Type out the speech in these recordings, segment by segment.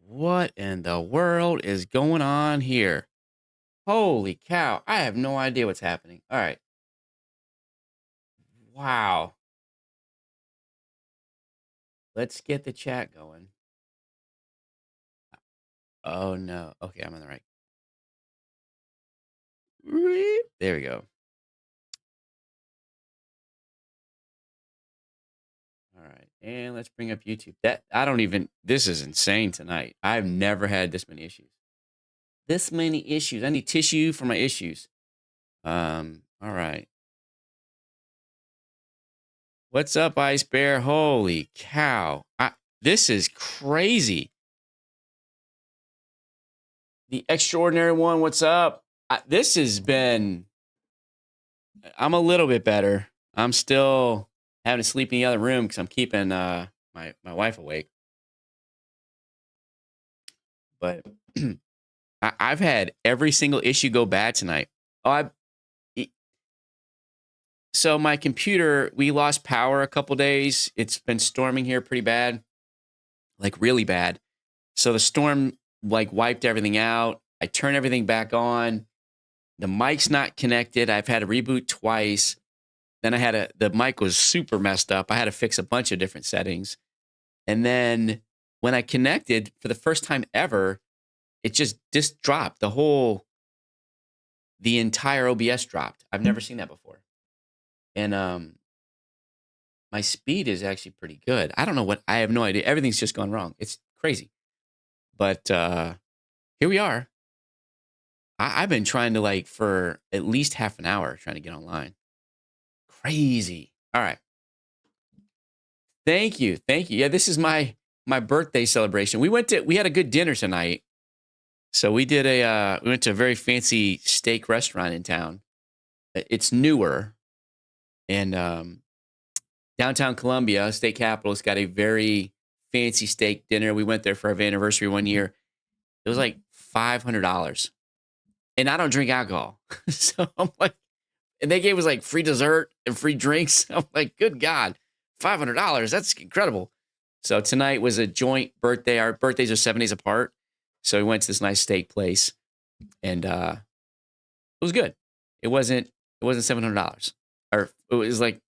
What in the world is going on here? Holy cow. I have no idea what's happening. All right. Wow. Let's get the chat going. Oh no. Okay, I'm on the right. There we go. All right. And let's bring up YouTube. This is insane tonight. I've never had this many issues. This many issues. I need tissue for my issues. All right. What's up, Ice Bear? Holy cow. This is crazy. The extraordinary one, what's up? This has been, I'm a little bit better. I'm still having to sleep in the other room because I'm keeping my wife awake. But I've had every single issue go bad tonight. So my computer, we lost power a couple days. It's been storming here pretty bad, like really bad. So the storm like wiped everything out. I turned everything back on. The mic's not connected. I've had to reboot twice. Then the mic was super messed up. I had to fix a bunch of different settings. And then when I connected for the first time ever, it just dropped. The entire OBS dropped. I've never seen that before. And my speed is actually pretty good. I don't know I have no idea. Everything's just gone wrong. It's crazy. But here we are. I've been trying to for at least half an hour trying to get online. Crazy. All right. Thank you. Yeah, this is my birthday celebration. We had a good dinner tonight. So we went to a very fancy steak restaurant in town. It's newer. And downtown Columbia, state capital, has got a very fancy steak dinner. We went there for our anniversary one year. It was like $500. And I don't drink alcohol. So I'm like, and they gave us like free dessert and free drinks. I'm like, good God, $500. That's incredible. So tonight was a joint birthday. Our birthdays are 7 days apart. So we went to this nice steak place and it was good. It wasn't $700. Or it was like,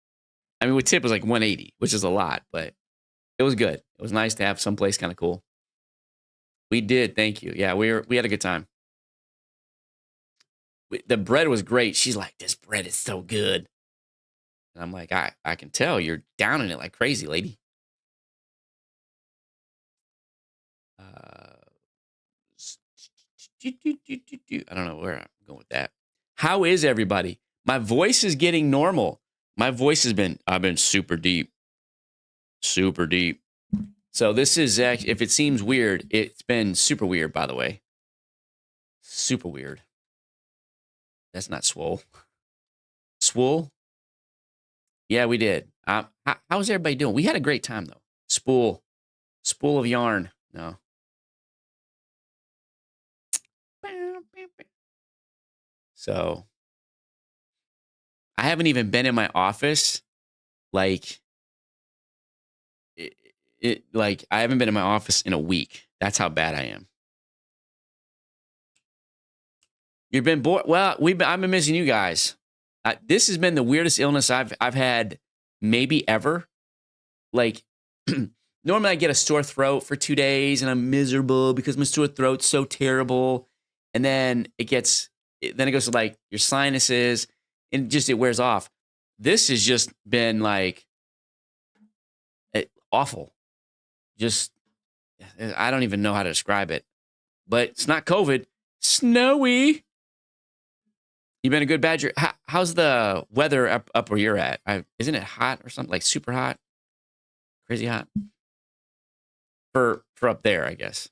I mean, with tip was like $180, which is a lot, but it was good. It was nice to have someplace kind of cool. We did. Thank you. Yeah, we had a good time. The bread was great. She's like, this bread is so good. And I'm like, I can tell you're down in it like crazy, lady. I don't know where I'm going with that. How is everybody? My voice is getting normal. My voice I've been super deep. Super deep. So this is actually, if it seems weird, it's been super weird, by the way. Super weird. That's not swole. Swole? Yeah, we did. How's everybody doing? We had a great time, though. Spool of yarn. No. So I haven't even been in my office. Like I haven't been in my office in a week. That's how bad I am. You've been bored. Well, I've been missing you guys. This has been the weirdest illness I've had maybe ever. Like normally I get a sore throat for 2 days and I'm miserable because my sore throat's so terrible. And then it goes to like your sinuses and it wears off. This has just been like awful. Just, I don't even know how to describe it, but it's not COVID. Snowy. You been a good badger? How's the weather up where you're at? Isn't it hot or something, like super hot? Crazy hot? For up there, I guess.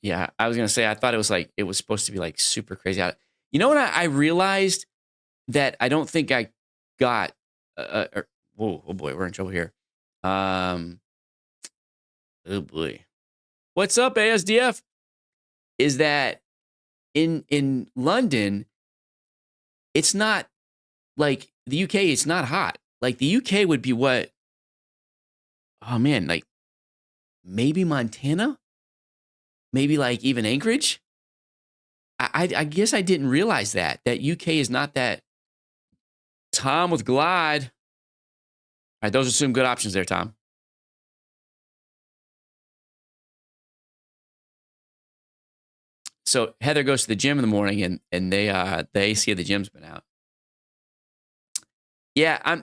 Yeah, I was going to say, I thought it was supposed to be like super crazy hot. You know what I realized that I don't think I got, oh boy, we're in trouble here. Oh boy. What's up, ASDF? Is that in London, it's not like the UK, it's not hot. Like the UK would be what Oh man, like maybe Montana, maybe like even Anchorage. I guess I didn't realize that UK is not that. Tom with Glide. All right, those are some good options there, Tom. So Heather goes to the gym in the morning, and the AC of the gym's been out. Yeah,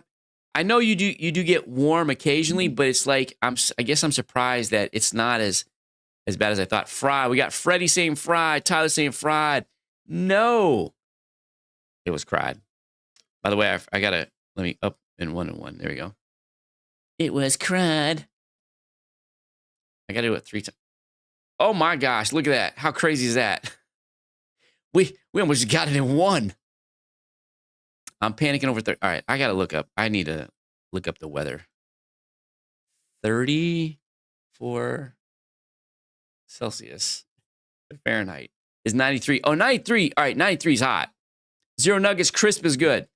I know you do get warm occasionally, but it's like I guess I'm surprised that it's not as bad as I thought. Fried. We got Freddie saying fried, Tyler saying fried. No, it was cried. By the way, I gotta let me up in 1 and 1. There we go. It was cried. I gotta do it 3 times. Oh my gosh, look at that. How crazy is that? We almost got it in 1. I'm panicking over 30. All right, I gotta look up. I need to look up the weather. 34 Celsius Fahrenheit is 93. Oh, 93. All right, 93 is hot. 0 nuggets, crisp is good.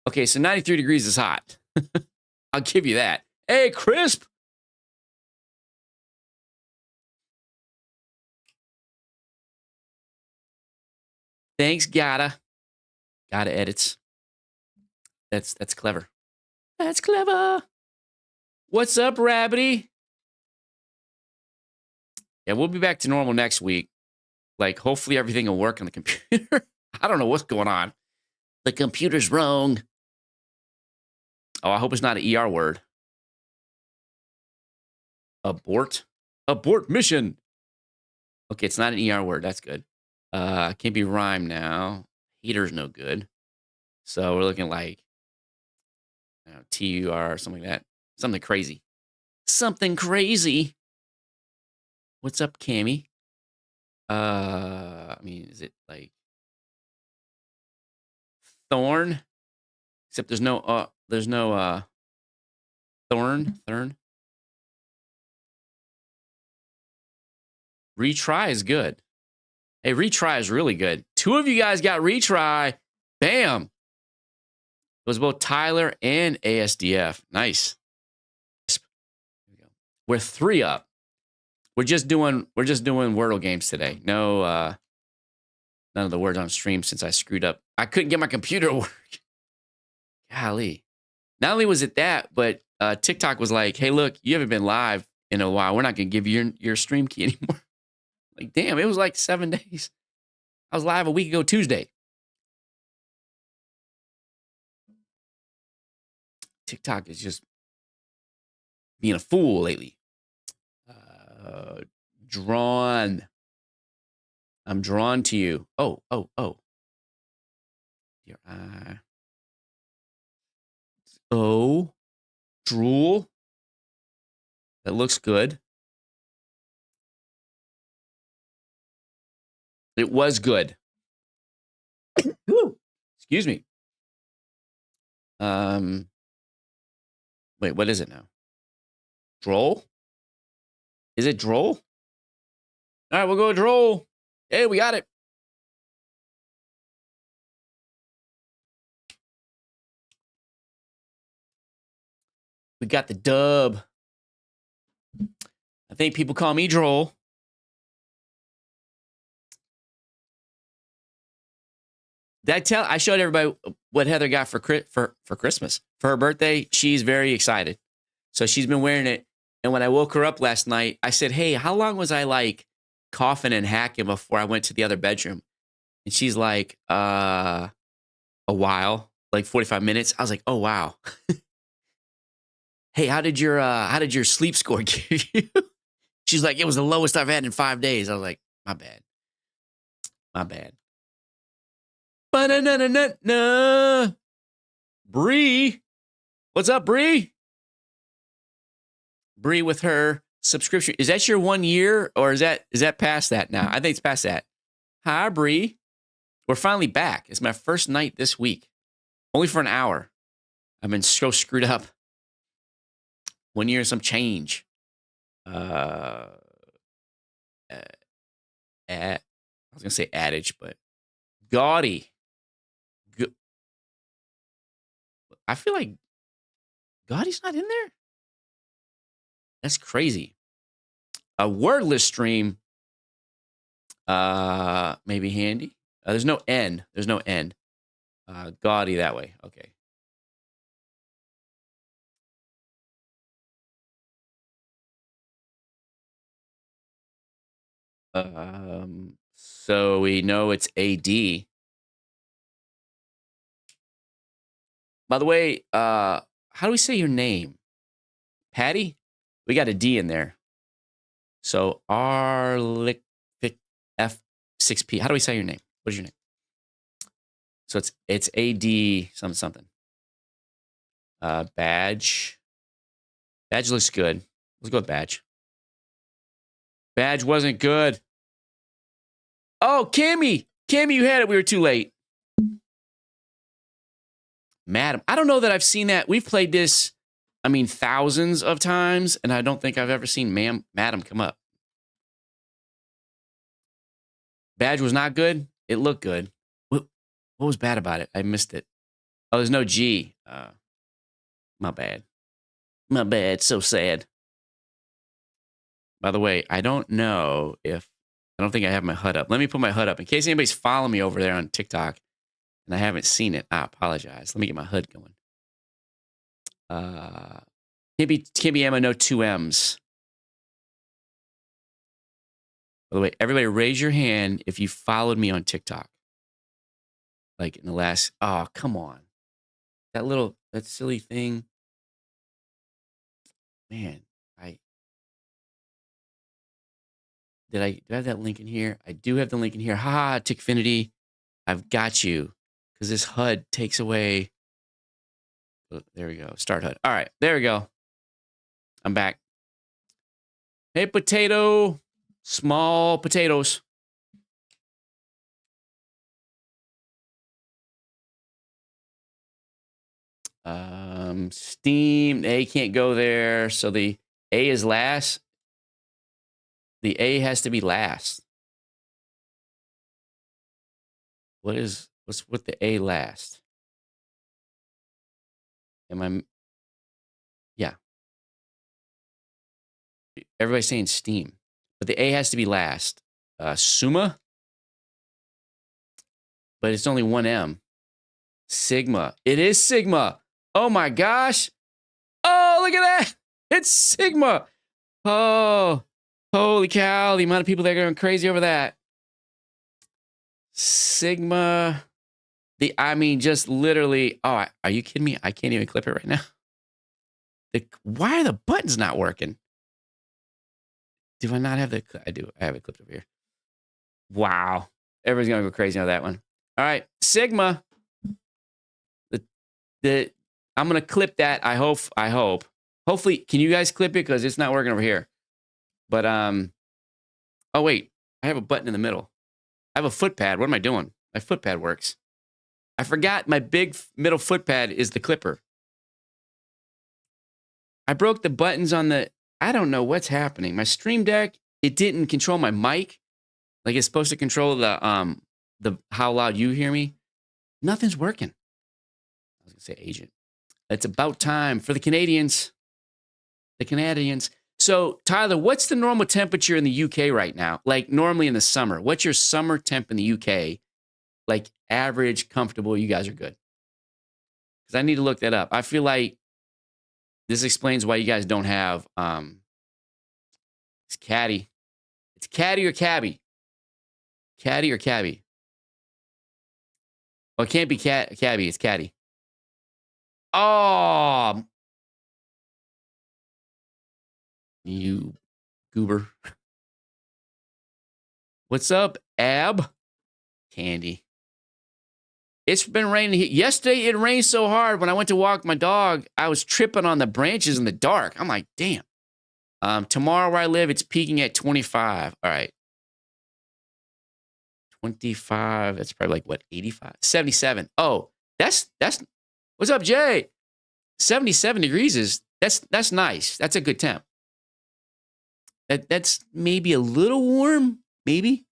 Okay, so 93 degrees is hot. I'll give you that. Hey, crisp. Thanks, gotta edits. That's clever. That's clever. What's up, Rabbity? Yeah, we'll be back to normal next week. Like, hopefully everything will work on the computer. I don't know what's going on. The computer's wrong. Oh, I hope it's not an ER word. Abort mission. Okay, it's not an ER word. That's good. Can't be rhyme now. Heater's no good. So we're looking like TUR, something like that. Something crazy. Something crazy. What's up, Cammy? I mean, is it like thorn? Except there's no thorn. Retry is good. Hey, retry is really good. 2 of you guys got retry. Bam. It was both Tyler and ASDF. Nice. We're 3 up. We're just doing Wordle games today. No, none of the words on stream since I screwed up. I couldn't get my computer to work. Golly. Not only was it that, but TikTok was like, hey, look, you haven't been live in a while. We're not going to give you your stream key anymore. Like, damn, it was like 7 days. I was live a week ago Tuesday. TikTok is just being a fool lately. Drawn. I'm drawn to you. Oh. Your eye. Oh. Drool. That looks good. It was good. Excuse me. Wait, what is it now? Droll? Is it droll? All right, we'll go droll. Hey, we got it. We got the dub. I think people call me droll. I showed everybody what Heather got for Christmas. For her birthday, she's very excited. So she's been wearing it. And when I woke her up last night, I said, hey, how long was I like coughing and hacking before I went to the other bedroom? And she's like, a while, like 45 minutes. I was like, oh, wow. Hey, how did your sleep score give you? She's like, it was the lowest I've had in 5 days. I was like, my bad. Ba-na-na-na-na-na. Bree. What's up, Bree? Bree with her subscription. Is that your 1 year or is that past that now? I think it's past that. Hi, Bree. We're finally back. It's my first night this week. Only for an hour. I've been so screwed up. 1 year and some change. I was going to say adage, but gaudy. I feel like Gaudy's not in there. That's crazy. A wordless stream, maybe handy. There's no N. There's no N. Gaudy that way. Okay. So we know it's AD. By the way, how do we say your name? Patty? We got a D in there. So Arlic F6P. How do we say your name? What is your name? So it's AD something. Badge. Badge looks good. Let's go with badge. Badge wasn't good. Oh, Cammy. Cammy, you had it. We were too late. Madam. I don't know that I've seen that. We've played this, I mean, thousands of times, and I don't think I've ever seen Madam come up. Badge was not good. It looked good. What was bad about it? I missed it. Oh, there's no G. My bad. My bad. So sad. By the way, I don't know if... I don't think I have my HUD up. Let me put my HUD up in case anybody's following me over there on TikTok and I haven't seen it. I apologize. Let me get my HUD going. Can't be Emma, no 2 M's. By the way, everybody raise your hand if you followed me on TikTok. Like in the last... Oh, come on. That silly thing. Man, do I have that link in here? I do have the link in here. Ha, Tickfinity. I've got you. Because this HUD takes away... Oh, there we go. Start HUD. All right, there we go. I'm back. Hey, potato. Small potatoes. Steam. A can't go there. So the A is last. The A has to be last. What's with the A last? Yeah. Everybody's saying Steam. But the A has to be last. Summa? But it's only 1 M. Sigma. It is Sigma. Oh my gosh. Oh, look at that. It's Sigma. Oh, holy cow. The amount of people that are going crazy over that. Sigma. I mean, just literally. Oh, are you kidding me? I can't even clip it right now. Why are the buttons not working? Do I not have the... I do. I have it clipped over here. Wow. Everybody's going to go crazy on that one. All right. Sigma. I'm going to clip that. I hope. Hopefully, can you guys clip it? Because it's not working over here. But, oh, wait. I have a button in the middle. I have a foot pad. What am I doing? My foot pad works. I forgot my big middle foot pad is the clipper. I broke the buttons on the... I don't know what's happening. My Stream Deck, it didn't control my mic. Like it's supposed to control the how loud you hear me. Nothing's working. I was going to say agent. It's about time for the Canadians. The Canadians. So, Tyler, what's the normal temperature in the UK right now? Like normally in the summer. What's your summer temp in the UK? Like average, comfortable, you guys are good. Because I need to look that up. I feel like this explains why you guys don't have... It's Caddy. It's Caddy or Cabby? Caddy or Cabby? Well, it can't be Cabby. It's Caddy. Oh, you goober. What's up, Ab? Candy. It's been raining. Yesterday, it rained so hard. When I went to walk my dog, I was tripping on the branches in the dark. I'm like, damn. Tomorrow where I live, it's peaking at 25. All right. 25. That's probably like, what, 85? 77. Oh, that's what's up, Jay? 77 degrees is, that's nice. That's a good temp. That's maybe a little warm, maybe.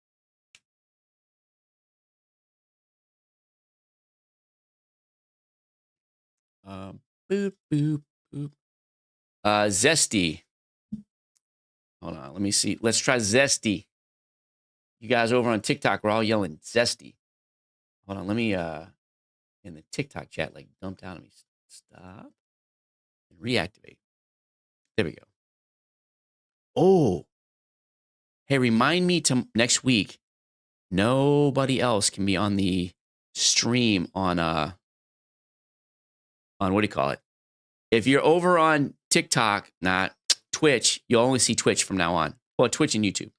Boop, boop, boop. Zesty. Hold on. Let me see. Let's try zesty. You guys over on TikTok, we're all yelling zesty. Hold on. Let me, in the TikTok chat, like dump down on me. Stop. And reactivate. There we go. Oh. Hey, remind me to next week. Nobody else can be on the stream on what do you call it? If you're over on TikTok, not Twitch, you'll only see Twitch from now on. Well, Twitch and YouTube.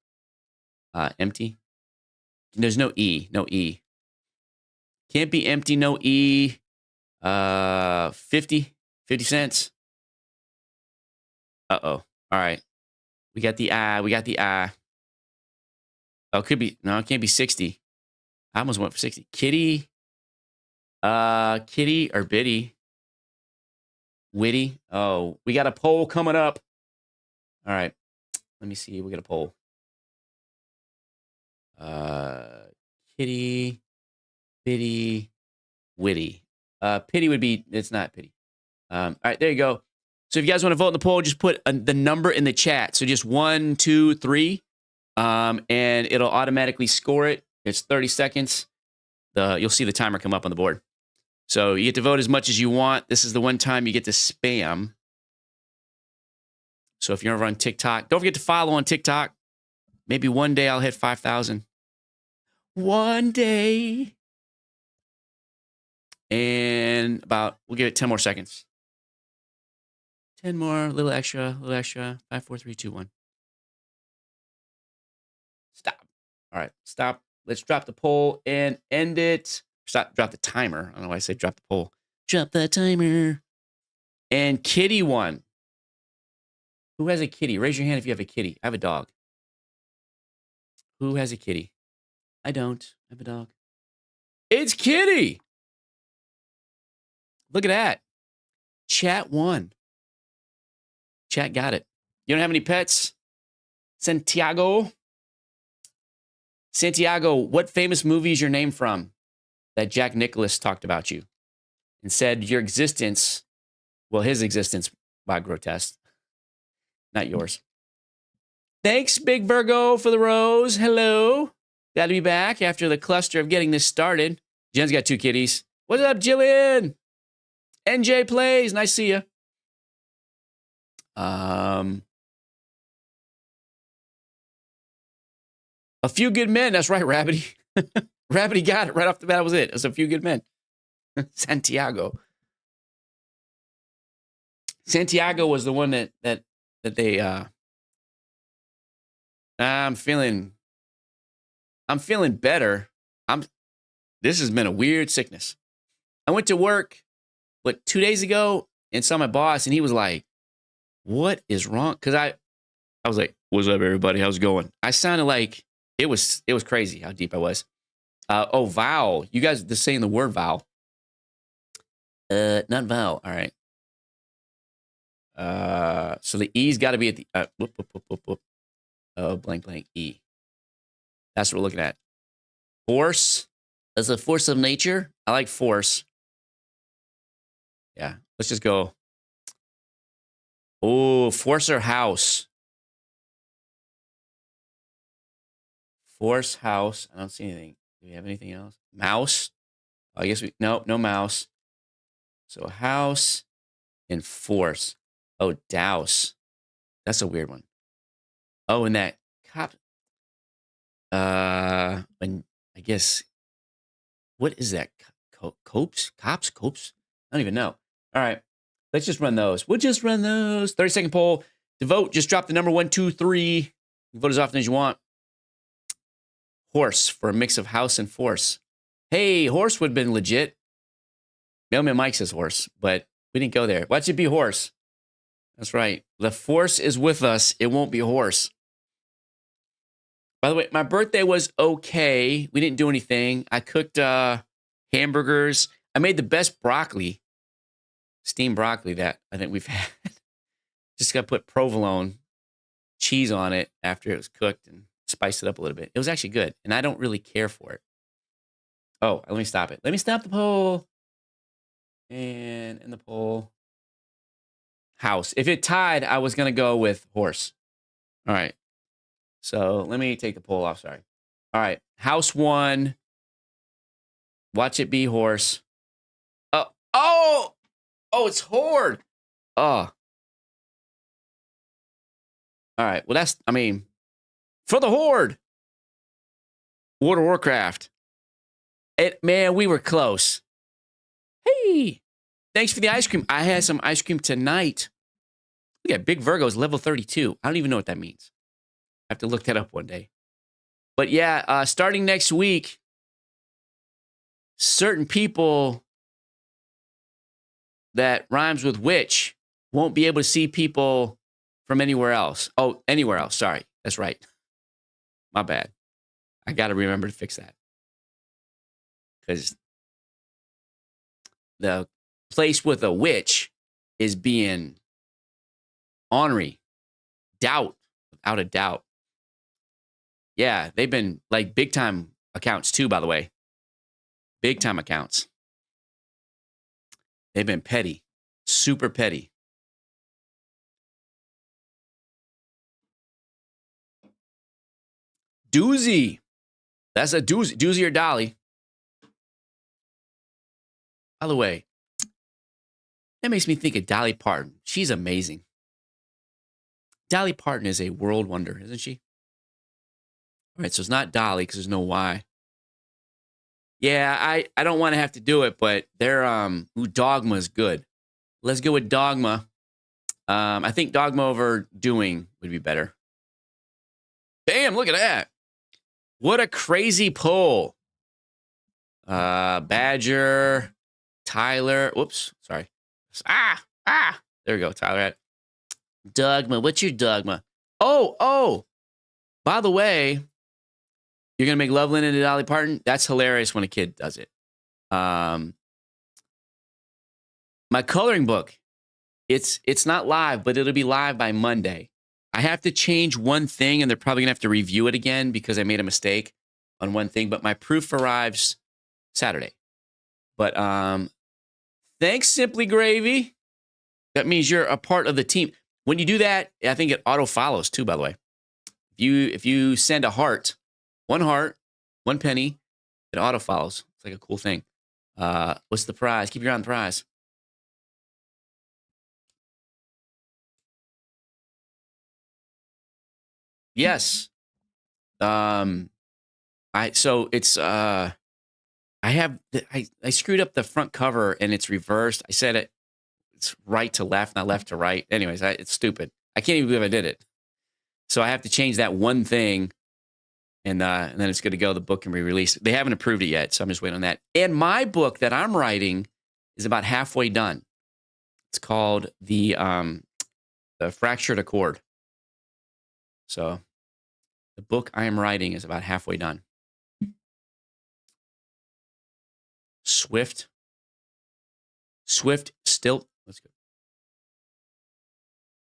Empty. There's no E. No E. Can't be empty. No E. 50 cents. Uh-oh. All right. We got the I. We got the I. Oh, it could be. No, it can't be 60. I almost went for 60. Kitty. Kitty or Biddy. Witty. Oh, we got a poll coming up. All right. Let me see. We got a poll. Kitty, Biddy, Witty. Pity would be, it's not pity. All right, there you go. So if you guys want to vote in the poll, just put the number in the chat. So just 1, 2, 3, and it'll automatically score it. It's 30 seconds. You'll see the timer come up on the board. So you get to vote as much as you want. This is the one time you get to spam. So if you're over on TikTok, don't forget to follow on TikTok. Maybe one day I'll hit 5,000. One day. And we'll give it 10 more seconds. 10 more, a little extra. 5, 4, 3, 2, 1. Stop. All right, stop. Let's drop the poll and end it. Drop the timer. I don't know why I said drop the poll. Drop the timer. And kitty won. Who has a kitty? Raise your hand if you have a kitty. I have a dog. Who has a kitty? I don't. I have a dog. It's Kitty. Look at that. Chat won. Chat got it. You don't have any pets? Santiago, what famous movie is your name from that Jack Nicklaus talked about you and said your existence, well, his existence by grotesque, not yours. Thanks, Big Virgo, for the rose. Hello. Glad to be back after the cluster of getting this started. Jen's got 2 kitties. What's up, Jillian? NJ Plays. Nice to see you. A Few Good Men. That's right, Rabbity. Rabbity got it right off the bat. That was it. It was A Few Good Men. Santiago. Santiago was the one that they I'm feeling better. This has been a weird sickness. I went to work 2 days ago and saw my boss, and he was like, "What is wrong?" Because I was like, "What's up, everybody? How's it going?" I sounded like it was crazy how deep I was. Vowel. You guys just saying the word vowel. Not vowel. All right. So the E's got to be at the blank E. That's what we're looking at. Force. As a force of nature. I like force. Yeah. Let's just go. Oh, force or house. Force, house. I don't see anything. Do we have anything else? Mouse. I guess no mouse. So house and force. Oh, douse. That's a weird one. Oh, and that cop. And I guess, what is that? Copes? Cops? Copes? I don't even know. All right. Let's just run those. We'll just run those. 30-second poll. To vote, just drop the number 1, 2, 3. You can vote as often as you want. Horse for a mix of house and force. Hey, horse would have been legit. Mailman Mike says horse, but we didn't go there. Why should it be horse? That's right. The force is with us. It won't be horse. By the way, my birthday was okay. We didn't do anything. I cooked hamburgers. I made the best broccoli, steamed broccoli that I think we've had. Just got to put provolone cheese on it after it was cooked and spiced it up a little bit. It was actually good, and I don't really care for it. Oh, let me stop it. Let me stop the poll. And in the poll, house. If it tied, I was going to go with horse. All right. So let me take the poll off. Sorry. All right. House 1. Watch it be horse. Oh, it's horde. Oh. All right. Well, for the horde. World of Warcraft. Man, we were close. Hey, thanks for the ice cream. I had some ice cream tonight. Look at Big Virgo's level 32. I don't even know what that means. I have to look that up one day. But yeah, starting next week, certain people that rhymes with witch won't be able to see people from anywhere else. Oh, anywhere else. Sorry. That's right. My bad. I got to remember to fix that. Because the place with a witch is being ornery. Doubt, without a doubt. Yeah, they've been like big time accounts too, by the way. Big time accounts. They've been petty. Super petty. Doozy. That's a doozy. Doozy or Dolly. By the way, that makes me think of Dolly Parton. She's amazing. Dolly Parton is a world wonder, isn't she? All right, so it's not Dolly because there's no Y. Yeah, I don't want to have to do it, but their Dogma is good. Let's go with Dogma. I think Dogma over Doing would be better. Bam, look at that. What a crazy poll. Badger, Tyler. Whoops, sorry. There we go, Tyler. Dogma, what's your dogma? Oh. By the way, you're going to make Loveland into Dolly Parton? That's hilarious when a kid does it. My coloring book, it's not live, but it'll be live by Monday. I have to change one thing, and they're probably going to have to review it again because I made a mistake on one thing, but my proof arrives Saturday. But thanks, Simply Gravy. That means you're a part of the team. When you do that, I think it auto follows too, by the way. If you send a heart, one penny, it auto follows. It's like a cool thing. What's the prize? Keep your eye on the prize. Yes. I screwed up the front cover and it's reversed. I said it's right to left, not left to right. Anyways, it's stupid. I can't even believe I did it. So I have to change that one thing, and then it's good to go. The book can be released. They haven't approved it yet, so I'm just waiting on that. And my book that I'm writing is about halfway done. It's called the Fractured Accord. So the book I am writing is about halfway done. Swift still. Let's go.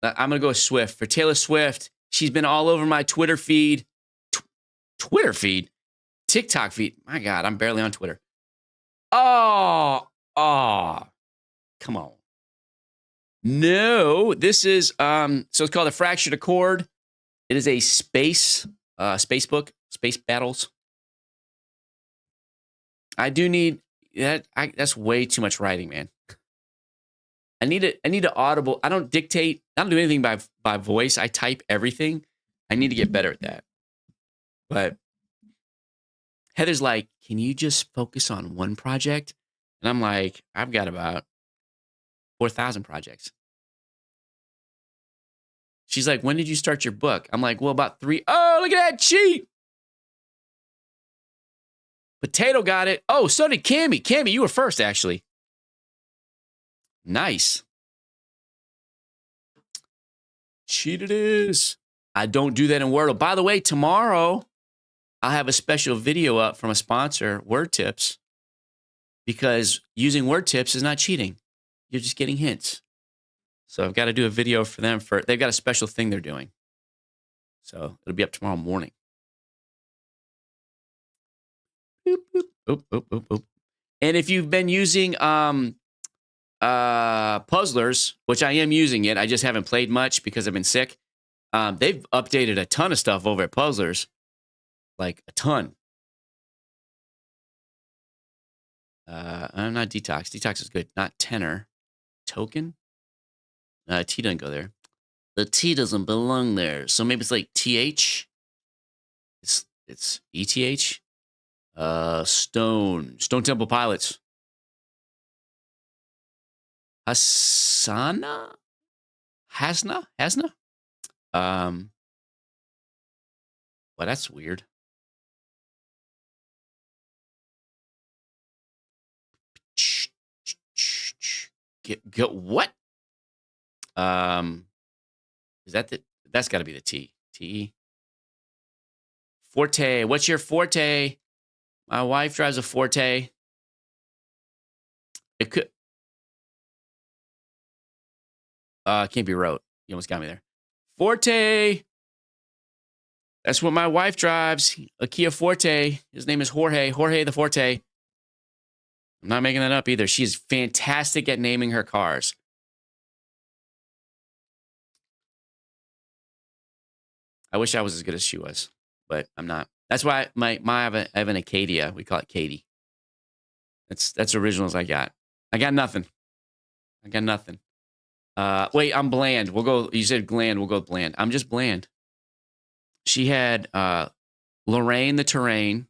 I'm going to go with Swift. For Taylor Swift, she's been all over my Twitter feed. Twitter feed? TikTok feed. My God, I'm barely on Twitter. Oh, come on. No, this is, so it's called The Fractured Accord. It is a space book, space battles. I do need that. That's way too much writing, man. I need an audible. I don't dictate. I don't do anything by voice. I type everything. I need to get better at that. But Heather's like, can you just focus on one project? And I'm like, I've got about 4,000 projects. She's like, when did you start your book? I'm like, well, about 3. Oh, look at that cheat. Potato got it. Oh, so did Cammy. Cammy, you were first, actually. Nice. Cheat it is. I don't do that in Wordle. By the way, tomorrow I'll have a special video up from a sponsor, Word Tips, because using Word Tips is not cheating. You're just getting hints. So I've got to do a video for them. They've got a special thing they're doing. So it'll be up tomorrow morning. Boop, boop, boop, boop, boop, boop. And if you've been using Puzzlers, which I am using it, I just haven't played much because I've been sick. They've updated a ton of stuff over at Puzzlers, like a ton. I'm not Detox. Detox is good. Not Tenor. Token. T doesn't go there. The T doesn't belong there. So maybe it's like TH. It's ETH. Stone Temple Pilots. Hasna. Well, that's weird. Get what? Is that that's got to be the T. T. Forte. What's your Forte? My wife drives a Forte. It could. Can't be wrote. You almost got me there. Forte. That's what my wife drives. A Kia Forte. His name is Jorge. Jorge the Forte. I'm not making that up either. She's fantastic at naming her cars. I wish I was as good as she was, but I'm not. That's why I have an Acadia. We call it Katie. That's original as I got. I got nothing. Wait, I'm bland. We'll go. You said gland. We'll go with bland. I'm just bland. She had Lorraine the Terrain.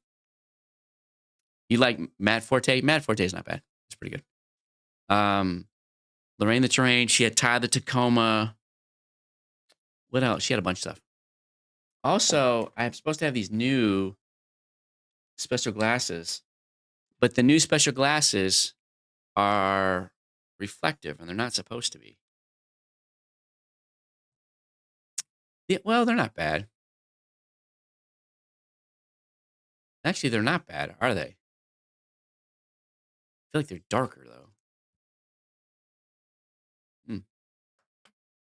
You like Matt Forte? Matt Forte is not bad. It's pretty good. Lorraine the Terrain. She had Ty the Tacoma. What else? She had a bunch of stuff. Also, I'm supposed to have these new special glasses, but the new special glasses are reflective, and they're not supposed to be. Yeah, well, they're not bad. Actually, they're not bad, are they? I feel like they're darker, though.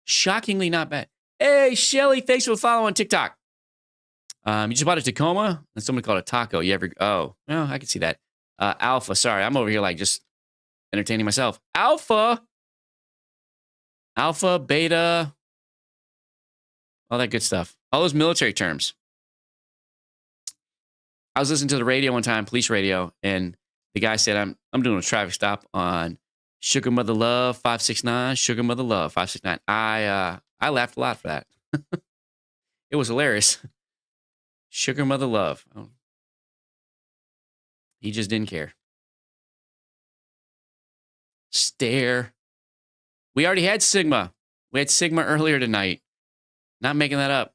Shockingly not bad. Hey, Shelly, thanks for following on TikTok. You just bought a Tacoma? And somebody called it a taco. Oh, well, I can see that. Alpha, sorry. I'm over here like just entertaining myself. Alpha, beta, all that good stuff. All those military terms. I was listening to the radio one time, police radio, and the guy said, I'm doing a traffic stop on Sugar Mother Love 569, Sugar Mother Love 569. I laughed a lot for that. It was hilarious. Sugar Mother Love. Oh. He just didn't care. Stare. We already had Sigma. We had Sigma earlier tonight. Not making that up.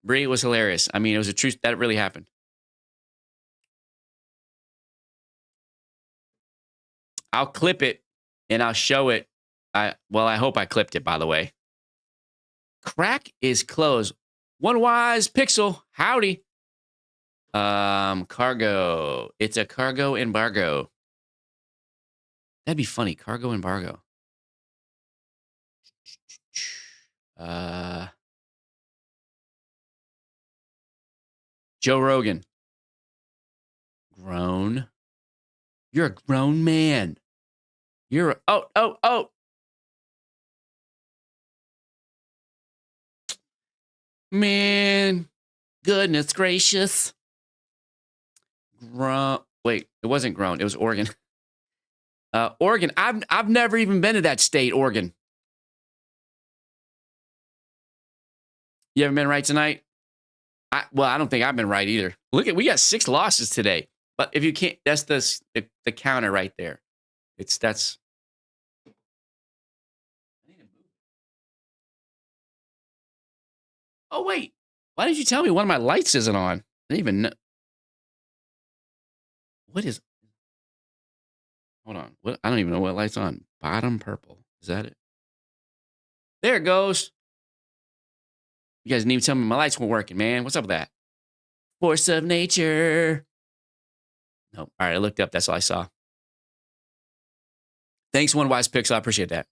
Bree, was hilarious. I mean, it was a truth that really happened. I'll clip it and I'll show it. I hope I clipped it, by the way. Crack is closed. One Wise Pixel. Howdy. Cargo. It's a cargo embargo. That'd be funny. Cargo embargo. Joe Rogan. Grown. You're a grown man. Oh. Man, goodness gracious. Wait, it wasn't grown. It was Oregon. Oregon. I've never even been to that state, Oregon. You haven't been right tonight? I don't think I've been right either. We got 6 losses today. But if you can't, that's the counter right there. That's. Oh, wait. Why did you tell me one of my lights isn't on? I didn't even know. What is. Hold on. What? I don't even know what light's on. Bottom purple. Is that it? There it goes. You guys didn't even tell me my lights weren't working, man. What's up with that? Force of nature. No. All right. I looked up. That's all I saw. Thanks, One Wise Pixel. I appreciate that.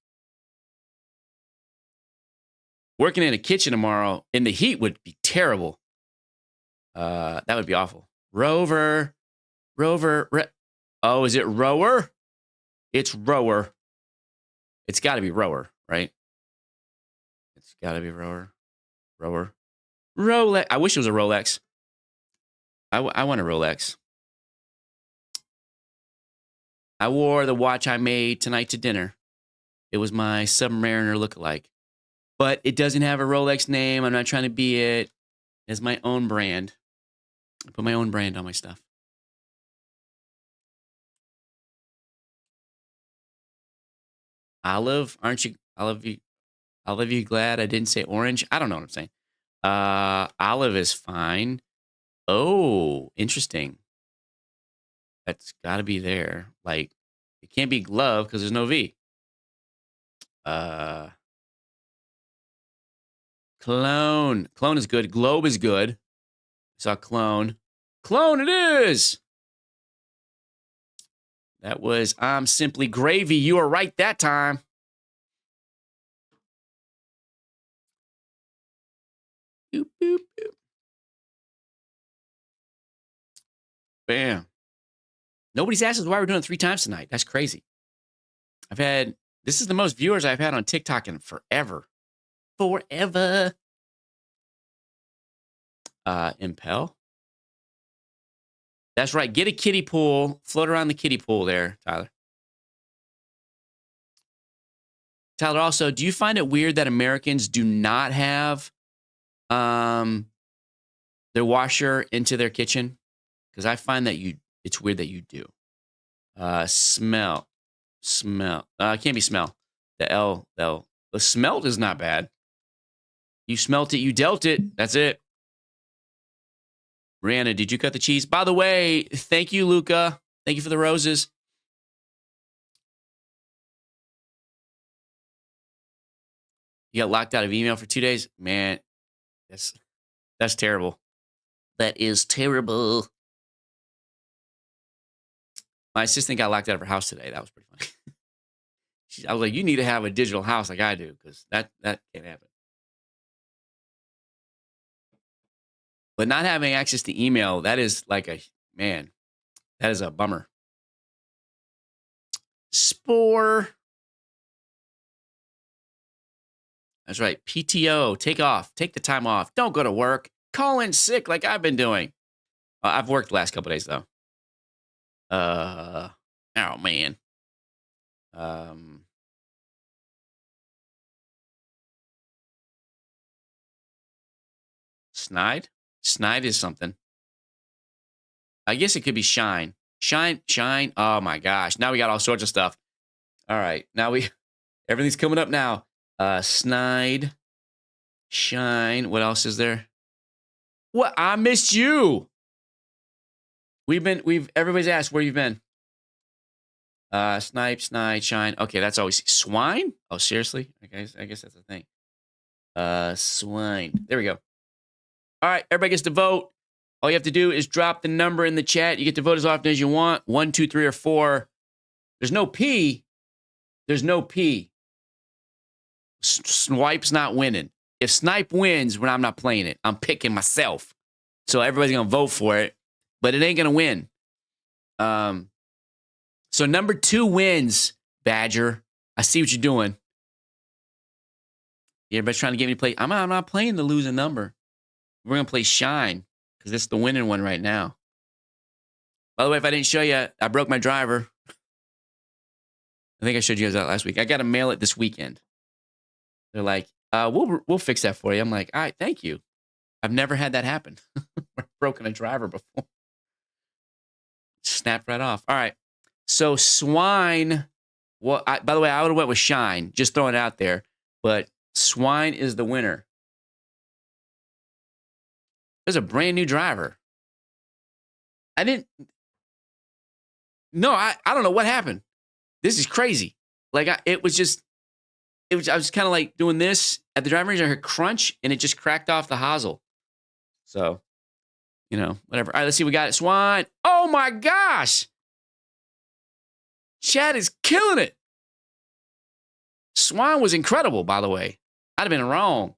Working in a kitchen tomorrow in the heat would be terrible. That would be awful. Rover. Oh, is it rower? It's rower. It's got to be rower, right? It's got to be rower. Rolex. I wish it was a Rolex. I want a Rolex. I wore the watch I made tonight to dinner. It was my Submariner lookalike. But it doesn't have a Rolex name. I'm not trying to be it. It's my own brand. I put my own brand on my stuff. Olive, aren't you? Olive, you glad I didn't say orange? I don't know what I'm saying. Olive is fine. Oh, interesting. That's got to be there. Like, it can't be glove because there's no V. Clone. Clone is good. Globe is good. I saw clone. Clone it is. That was I'm Simply Gravy. You were right that time. Boop, boop, boop. Bam. Nobody's asked us why we're doing it 3 times tonight. That's crazy. This is the most viewers I've had on TikTok in forever. Forever. Impel. That's right. Get a kiddie pool. Float around the kiddie pool there, Tyler. Tyler, also, do you find it weird that Americans do not have their washer into their kitchen? Because I find that it's weird that you do. Smell. It can't be smell. The L. The smelt is not bad. You smelt it. You dealt it. That's it. Rihanna, did you cut the cheese? By the way, thank you, Luca. Thank you for the roses. You got locked out of email for 2 days? Man, that's terrible. That is terrible. My assistant got locked out of her house today. That was pretty funny. I was like, you need to have a digital house like I do, because that can't happen. But not having access to email, that is like that is a bummer. Spore. That's right. PTO. Take the time off. Don't go to work. Call in sick like I've been doing. I've worked the last couple of days, though. Oh, man. Snide? Snide is something. I guess it could be shine. Shine. Oh, my gosh. Now we got all sorts of stuff. All right. Now everything's coming up now. Snide. Shine. What else is there? What? I missed you. Everybody's asked where you've been. Snipe, snide, shine. Okay, that's always swine. Oh, seriously? Okay, I guess that's the thing. Swine. There we go. All right, everybody gets to vote. All you have to do is drop the number in the chat. You get to vote as often as you want. 1, 2, 3, or 4. There's no P. Snipe's not winning. If Snipe wins, when I'm not playing it, I'm picking myself. So everybody's gonna vote for it, but it ain't gonna win. So number 2 wins, Badger. I see what you're doing. Everybody's trying to get me to play. I'm not playing the losing number. We're going to play Shine because it's the winning one right now. By the way, if I didn't show you, I broke my driver. I think I showed you guys that last week. I got to mail it this weekend. They're like, we'll fix that for you. I'm like, all right, thank you. I've never had that happen. I've broken a driver before. Snapped right off. All right. So swine. Well, by the way, I would have went with Shine. Just throwing it out there. But swine is the winner. There's a brand new driver. I don't know what happened. This is crazy. Like I was kind of like doing this at the driving range. I heard crunch and it just cracked off the hosel. So, whatever. All right, let's see. We got it. Swine. Oh my gosh. Chad is killing it. Swine was incredible, by the way. I'd have been wrong.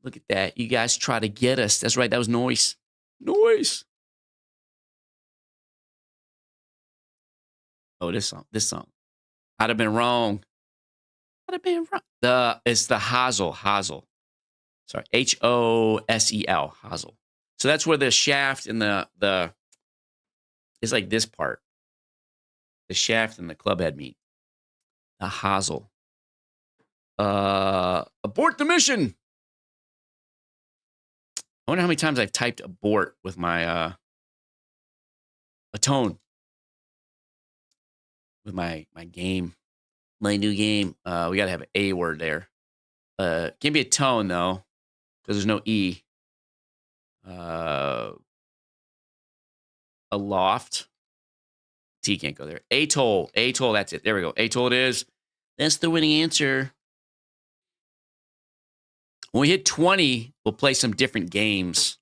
Look at that. You guys try to get us. That's right. That was noise. Noise. Oh, this song. I'd have been wrong. I'd have been wrong. It's the hosel. Sorry, Hosel, hosel. So that's where the shaft and the it's like this part. The shaft and the club head meet. The hosel. Abort the mission. I wonder how many times I've typed abort with my atone. With my game. My new game. We gotta have an A word there. Can't be a tone though, because there's no E. Aloft. T can't go there. Atoll. Atoll, that's it. There we go. Atoll it is. That's the winning answer. When we hit 20, we'll play some different games.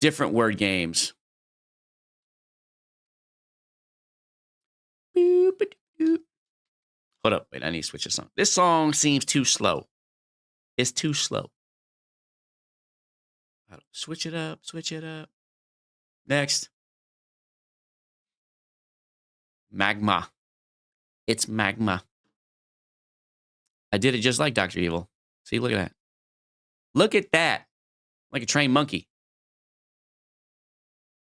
Different word games. Hold up. Wait, I need to switch this song. This song seems too slow. It's too slow. Switch it up. Switch it up. Next. Magma. It's magma. I did it just like Dr. Evil. See, look at that. Look at that. Like a trained monkey.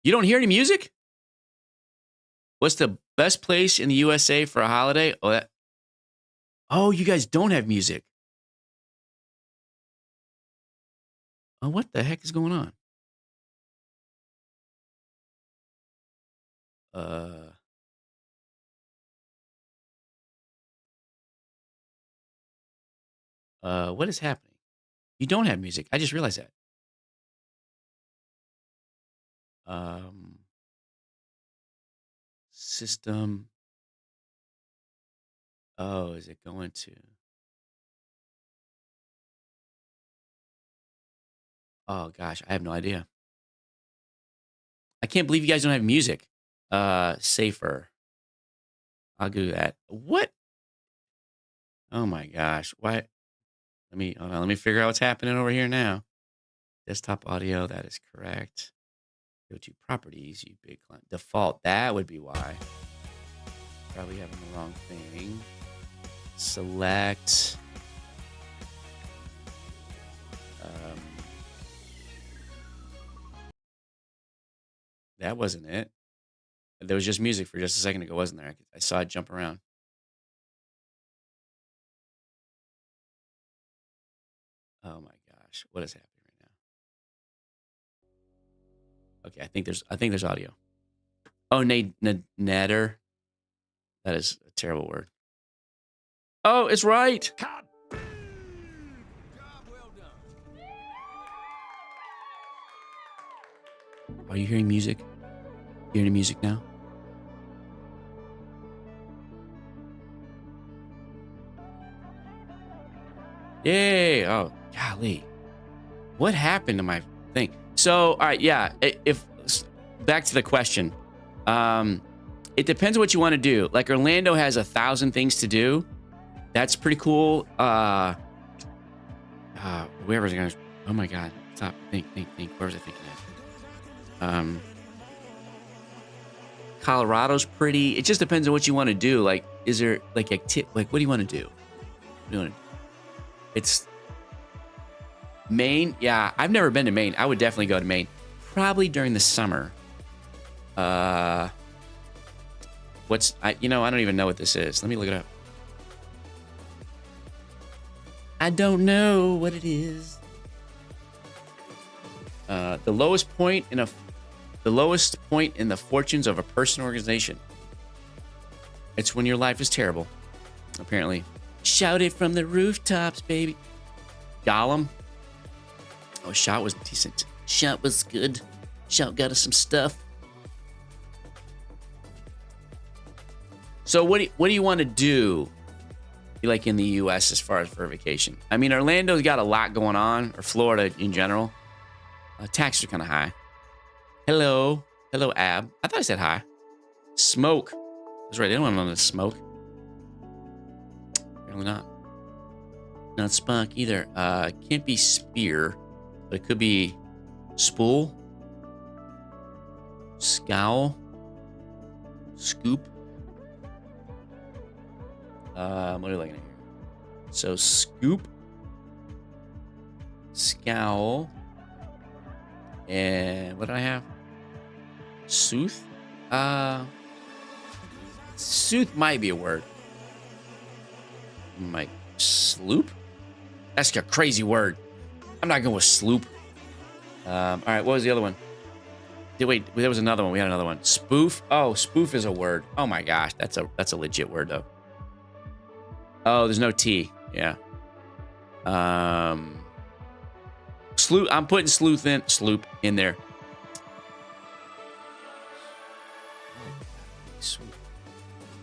You don't hear any music? What's the best place in the USA for a holiday? Oh, you guys don't have music. Oh, what the heck is going on? What is happening? You don't have music. I just realized that. System. Oh, is it going to? Oh gosh, I have no idea. I can't believe you guys don't have music. Safer. I'll do that. What? Oh my gosh. Why? Hold on, let me figure out what's happening over here now. Desktop audio, that is correct. Go to properties, you big client. Default, that would be why. Probably having the wrong thing. Select. That wasn't it. There was just music for just a second ago, wasn't there? I saw it jump around. Oh my gosh, what is happening right now? Okay, I think there's audio. Oh, natter. That is a terrible word. Oh, it's right. Job well done. Are you hearing music? You hearing music now? Yay! Oh, golly. What happened to my thing? So, all right, yeah. If back to the question, it depends on what you want to do. Like Orlando has 1,000 things to do. That's pretty cool. Whoever's gonna. Oh my God! Stop. Think. Where was I thinking of? Colorado's pretty. It just depends on what you want to do. Like, is there like what do you want to do? What do you want to do? It's Maine. Yeah, I've never been to Maine. I would definitely go to Maine. Probably during the summer. I don't even know what this is. Let me look it up. I don't know what it is. The lowest point in the fortunes of a person or organization. It's when your life is terrible, apparently. Shout it from the rooftops, baby. Gollum. Oh, Shout was decent. Shout was good. Shout got us some stuff. So what do you want to do, like in the U.S. as far as for a vacation? I mean, Orlando's got a lot going on, or Florida in general. Taxes are kind of high. Hello, Ab. I thought I said hi. Smoke. That's right. They don't want to smoke. Apparently not. Not Spunk either. Can't be spear, but it could be spool, scowl, scoop. What are we looking at here? So scoop, scowl, and what do I have? Sooth? Sooth might be a word. Might sloop? That's a crazy word. I'm not going with sloop. All right, what was the other one? Wait, there was another one. We had another one. Spoof. Oh, spoof is a word. Oh my gosh, that's a legit word though. Oh, there's no T. Yeah. Sloop. I'm putting sloop in there.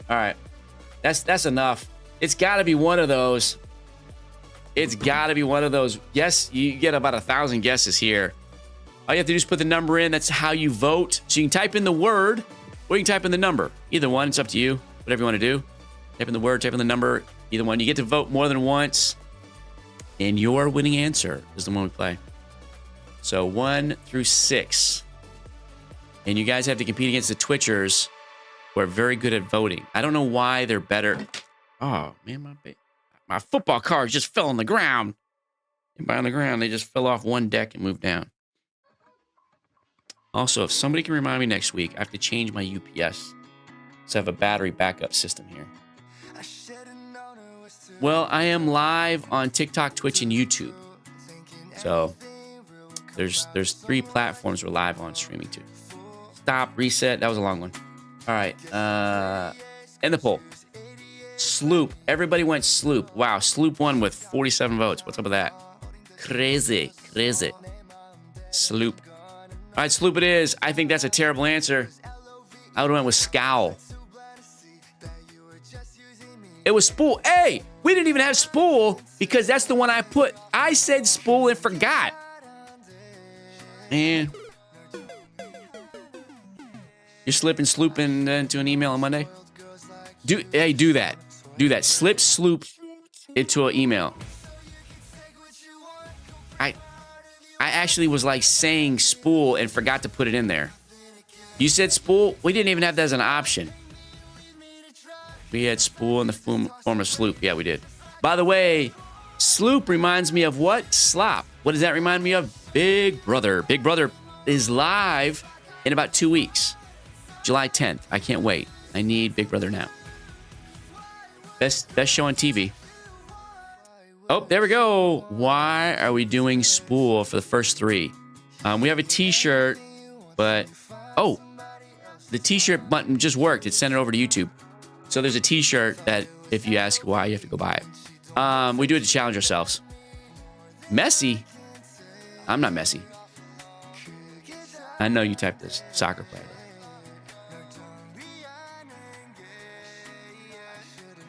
All right, that's enough. It's got to be one of those. It's got to be one of those. Yes, you get about 1,000 guesses here. All you have to do is put the number in. That's how you vote. So you can type in the word, or you can type in the number. Either one. It's up to you. Whatever you want to do. Type in the word, type in the number. Either one. You get to vote more than once. And your winning answer is the one we play. So 1 through 6. And you guys have to compete against the Twitchers who are very good at voting. I don't know why they're better. Oh, man, my football cards just fell on the ground. And by on the ground, they just fell off one deck and moved down. Also, if somebody can remind me next week, I have to change my UPS. So I have a battery backup system here. Well, I am live on TikTok, Twitch, and YouTube. So there's 3 platforms we're live on streaming to. Stop, reset. That was a long one. All right. End the poll. Sloop. Everybody went Sloop. Wow, Sloop won with 47 votes. What's up with that? Crazy. Sloop. All right, Sloop it is. I think that's a terrible answer. I would have went with Scowl. It was Spool. Hey, we didn't even have Spool because that's the one I put. I said Spool and forgot. Man. You're slooping into an email on Monday? Do that. Do that. Sloop into an email. I actually was like saying spool and forgot to put it in there. You said spool? We didn't even have that as an option. We had spool in the form of sloop. Yeah, we did. By the way, sloop reminds me of what? Slop. What does that remind me of? Big Brother. Big Brother is live in about 2 weeks. July 10th. I can't wait. I need Big Brother now. Best show on TV. Oh, there we go. Why are we doing spool for the first 3? We have a t-shirt, but... Oh, the t-shirt button just worked. It sent it over to YouTube. So there's a t-shirt that if you ask why, you have to go buy it. We do it to challenge ourselves. Messy? I'm not messy. I know you typed this. Soccer player.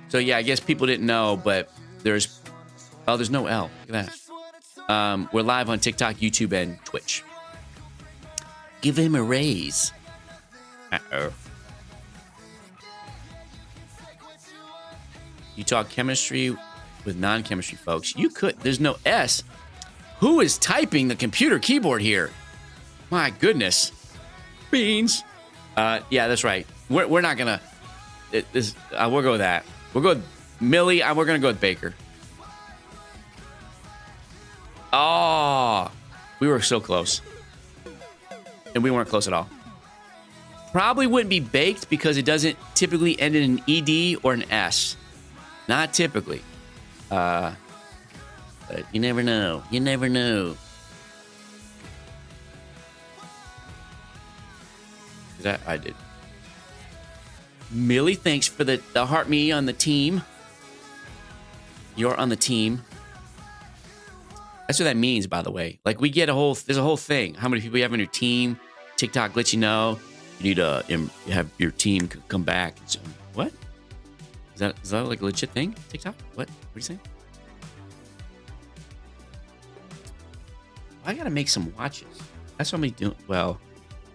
So yeah, I guess people didn't know, but there's no L. Look at that. We're live on TikTok, YouTube, and Twitch. Give him a raise. Uh-oh. You talk chemistry with non-chemistry folks. You could. There's no S. Who is typing the computer keyboard here? My goodness. Beans. Yeah, that's right. We're not gonna. We'll go with that. We'll go with Millie. We're gonna go with Baker. Oh, we were so close. And we weren't close at all. Probably wouldn't be baked because it doesn't typically end in an ED or an S. Not typically. But you never know. You never know. That I did. Millie, thanks for the heart me on the team. You're on the team. That's what that means, by the way. Like, we get there's a whole thing. How many people you have on your team? TikTok lets you know. You need to have your team come back. So, what? Is that like a legit thing? TikTok? What? What are you saying? I gotta make some watches. That's what I'm doing. Well,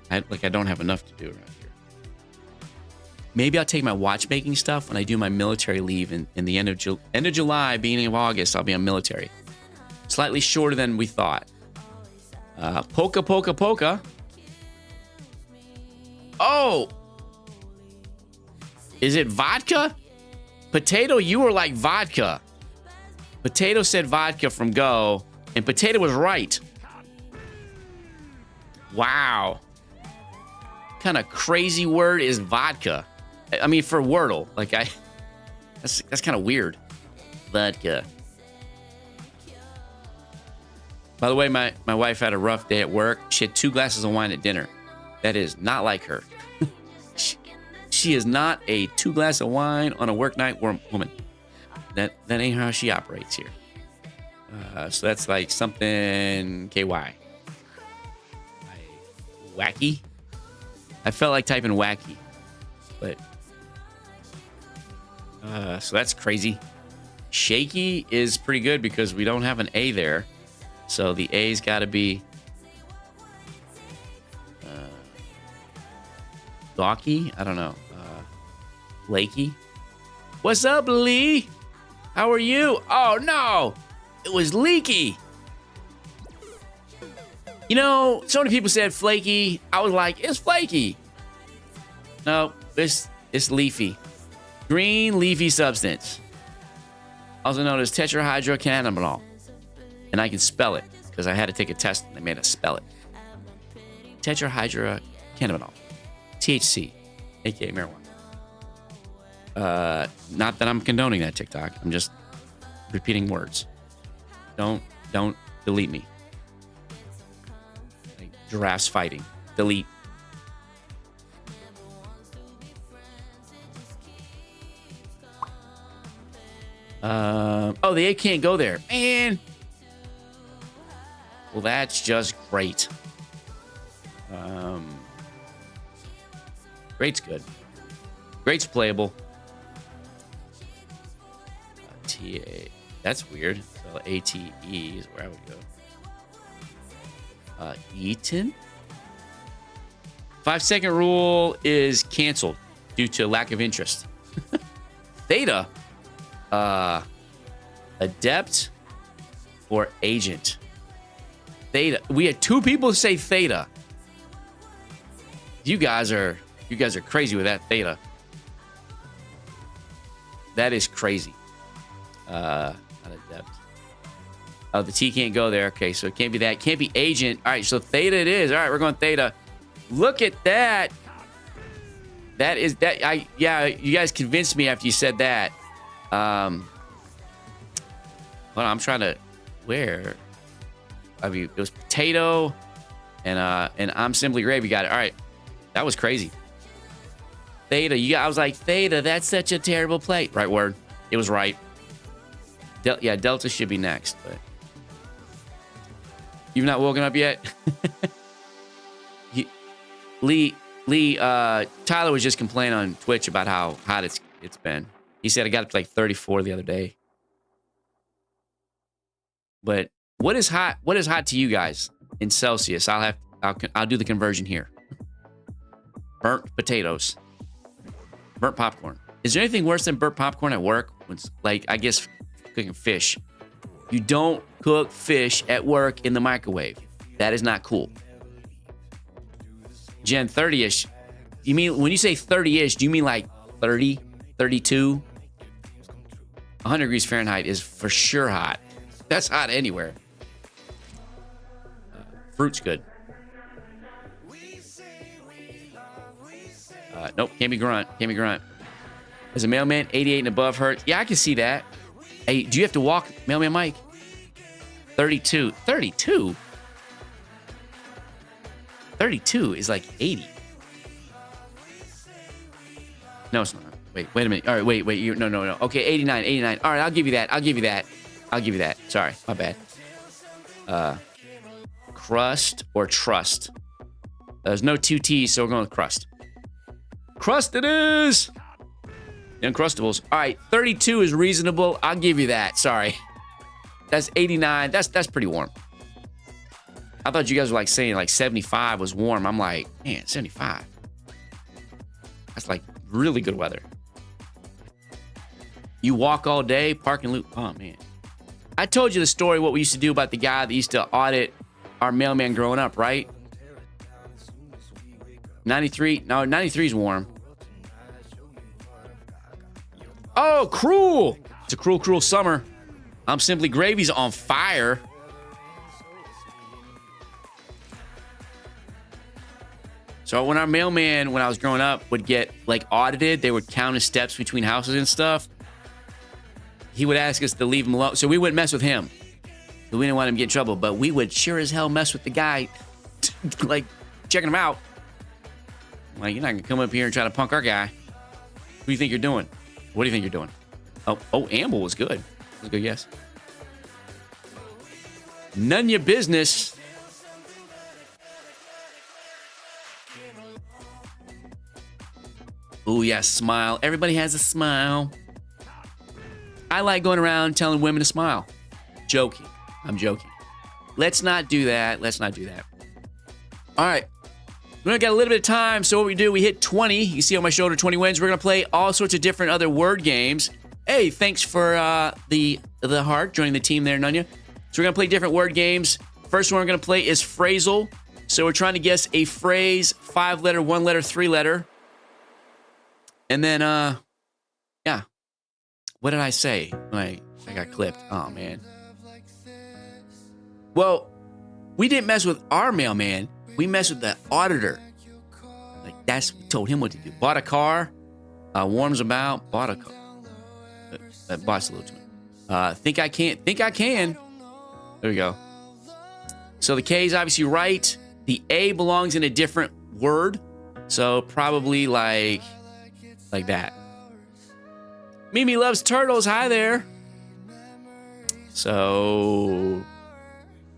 I don't have enough to do around here. Maybe I'll take my watchmaking stuff when I do my military leave in the end of July, beginning of August. I'll be on military. Slightly shorter than we thought. Polka. Oh! Is it vodka? Potato, you were like vodka. Potato said vodka from Go, and Potato was right. Wow. What kind of crazy word is vodka? I mean, for Wordle, like that's kind of weird. Vodka. By the way, my wife had a rough day at work. She had 2 glasses of wine at dinner. That is not like her. She is not a 2 glass of wine on a work night woman. That ain't how she operates here. So that's like something KY. Wacky? I felt like typing wacky. But so that's crazy. Shaky is pretty good because we don't have an A there. So the A's got to be gawky. I don't know. Flaky. What's up, Lee? How are you? Oh, no. It was leaky. You know, so many people said flaky. I was like, it's flaky. No, it's leafy. Green leafy substance. Also known as tetrahydrocannabinol. And I can spell it because I had to take a test and they made us spell it. Tetrahydrocannabinol. THC, aka marijuana. Not that I'm condoning that, TikTok. I'm just repeating words. Don't delete me. Like giraffes fighting. Delete. Oh, the A can't go there. Man. Well, that's just great. Great's good. Great's playable. T-A. That's weird. So A-T-E is where I would go. Eaton? 5-second rule is canceled due to lack of interest. Theta. Adept or agent. Theta. We had 2 people say theta. You guys are crazy with that theta. That is crazy. Not adept. Oh, the T can't go there. Okay, so it can't be that. Can't be agent. All right, so theta it is. All right, we're going theta. Look at that. That is that. Yeah, you guys convinced me after you said that. Hold on, I'm trying to. Where? I mean, it was potato, and I'm simply gravy. Got it. All right, that was crazy. Theta. I was like, theta. That's such a terrible play. Right word. It was right. Yeah, Delta should be next, but you've not woken up yet. Tyler was just complaining on Twitch about how hot it's been. He said I got up to like 34 the other day. But what is hot? What is hot to you guys in Celsius? I'll do the conversion here. Burnt potatoes. Burnt popcorn. Is there anything worse than burnt popcorn at work? Like, I guess cooking fish. You don't cook fish at work in the microwave. That is not cool. Jen, 30-ish. You mean, when you say 30-ish, do you mean like 30, 32? 100 degrees Fahrenheit is for sure hot. That's hot anywhere. Fruit's good. Nope, can't be grunt. Can't be grunt. As a mailman, 88 and above hurt. Yeah, I can see that. Hey, do you have to walk, Mailman Mike? 32. 32? 32 is like 80. No, it's not. Wait a minute. All right, wait. No. Okay, 89, 89. All right, I'll give you that. Sorry, my bad. Crust or trust? There's no 2 T's, so we're going with crust. Crust it is! The Uncrustables. All right, 32 is reasonable. I'll give you that. Sorry. That's 89. That's pretty warm. I thought you guys were like saying like 75 was warm. I'm like, man, 75. That's like really good weather. You walk all day, park and loop. Oh, man. I told you the story, what we used to do about the guy that used to audit our mailman growing up, right? 93. No, 93 is warm. Oh, cruel. It's a cruel, cruel summer. I'm Simply Gravy's on fire. So when our mailman, when I was growing up, would get like audited, they would count his steps between houses and stuff. He would ask us to leave him alone. So we wouldn't mess with him. We didn't want him to get in trouble, but we would sure as hell mess with the guy, like checking him out. Like, you're not gonna come up here and try to punk our guy. Who do you think you're doing? What do you think you're doing? Oh, Amble was good. That was a good guess. None your business. Oh, yeah, smile. Everybody has a smile. I like going around telling women to smile. Joking. I'm joking. Let's not do that. Let's not do that. All right. We only got a little bit of time, so what we do, we hit 20. You can see on my shoulder, 20 wins. We're going to play all sorts of different other word games. Hey, thanks for the heart, joining the team there, Nunya. So we're going to play different word games. First one we're going to play is phrasal. So we're trying to guess a phrase, 5-letter, 1-letter, 3-letter. And then, yeah. What did I say when I got clipped? Oh, man. Well, we didn't mess with our mailman. We messed with the auditor. Like, we told him what to do. Bought a car, warms about, bought a car. That bought a little too much. Think I can. There we go. So the K is obviously right. The A belongs in a different word. So probably like that. Mimi loves turtles. Hi there. So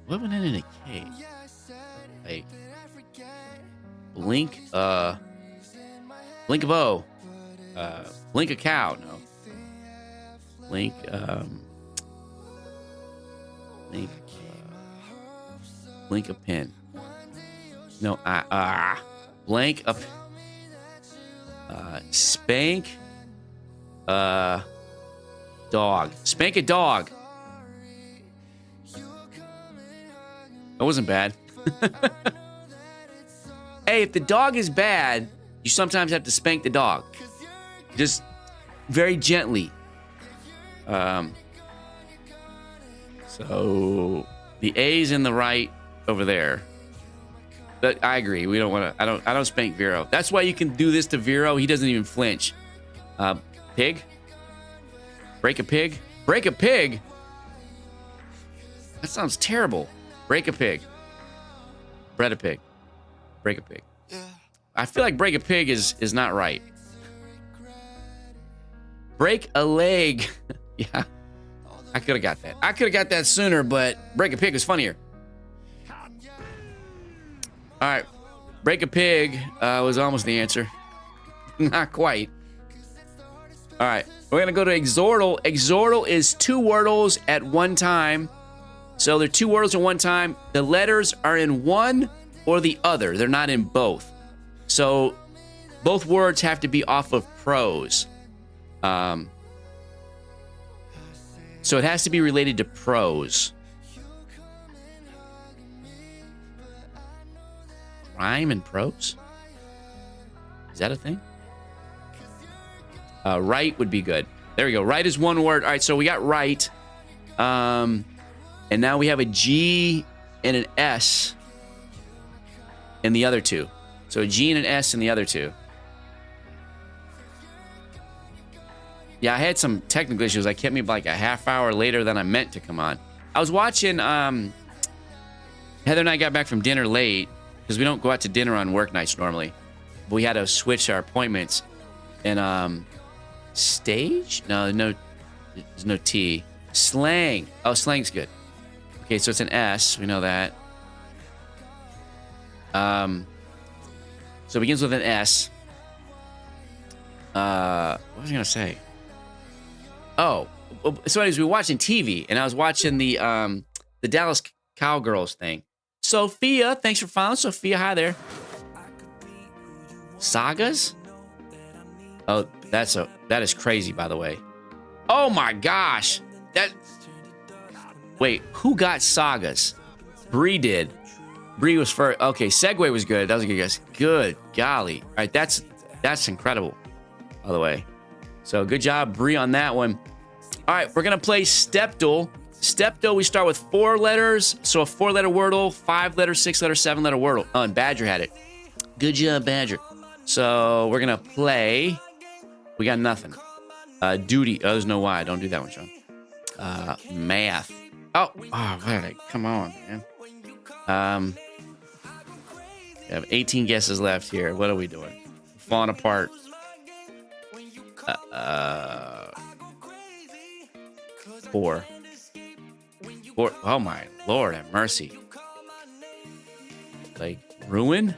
what went in a K? Like blink of O. Blink a cow. No. Blink blink a pin. No, blank up. Spank dog. Spank a dog. That wasn't bad. Hey, if the dog is bad, you sometimes have to spank the dog. Just very gently. So the A's in the right over there. But I agree. We don't want to. I don't spank Vero. That's why you can do this to Vero. He doesn't even flinch. Pig. Break a pig. Break a pig. That sounds terrible. Break a pig. Bread a pig. Break a pig. I feel like break a pig is not right. Break a leg. Yeah. I could have got that. I could have got that sooner, but break a pig was funnier. All right. Break a pig was almost the answer. Not quite. All right. We're going to go to Octordle. Octordle is 2 Wordles at one time. So they're 2 Wordles at one time. The letters are in one or the other. They're not in both. So both words have to be off of prose. So it has to be related to prose. Rhyme and prose? Is that a thing? Right would be good. There we go. Right is one word. All right, so we got right. And now we have a G and an S in the other two. So a G and an S in the other two. Yeah, I had some technical issues. I kept me like a half hour later than I meant to come on. I was watching, Heather and I got back from dinner late because we don't go out to dinner on work nights normally. But we had to switch our appointments. And stage? No, there's no T. Slang. Oh, slang's good. Okay, so it's an S. We know that. So it begins with an S. What was I going to say? Oh, so anyways, we were watching TV, and I was watching the Dallas Cowgirls thing. Sophia, thanks for following. Sophia, hi there. Sagas? Oh, that is crazy, by the way. Oh my gosh. Wait, who got Sagas? Bree did. Bree was first. Okay, Segway was good. That was a good guess. Good golly. All right, that's incredible, by the way. So good job, Bree, on that one. All right, we're going to play Stepdle. Stepto, we start with 4 letters. So a 4-letter Wordle, 5-letter, 6-letter, 7-letter Wordle. Oh, and Badger had it. Good job, Badger. So we're going to play. We got nothing. Duty. Oh, there's no Y. Don't do that one, Sean. Math. Oh, come on, man. We have 18 guesses left here. What are we doing? Falling apart. Four. Oh my Lord, have mercy. Like ruin.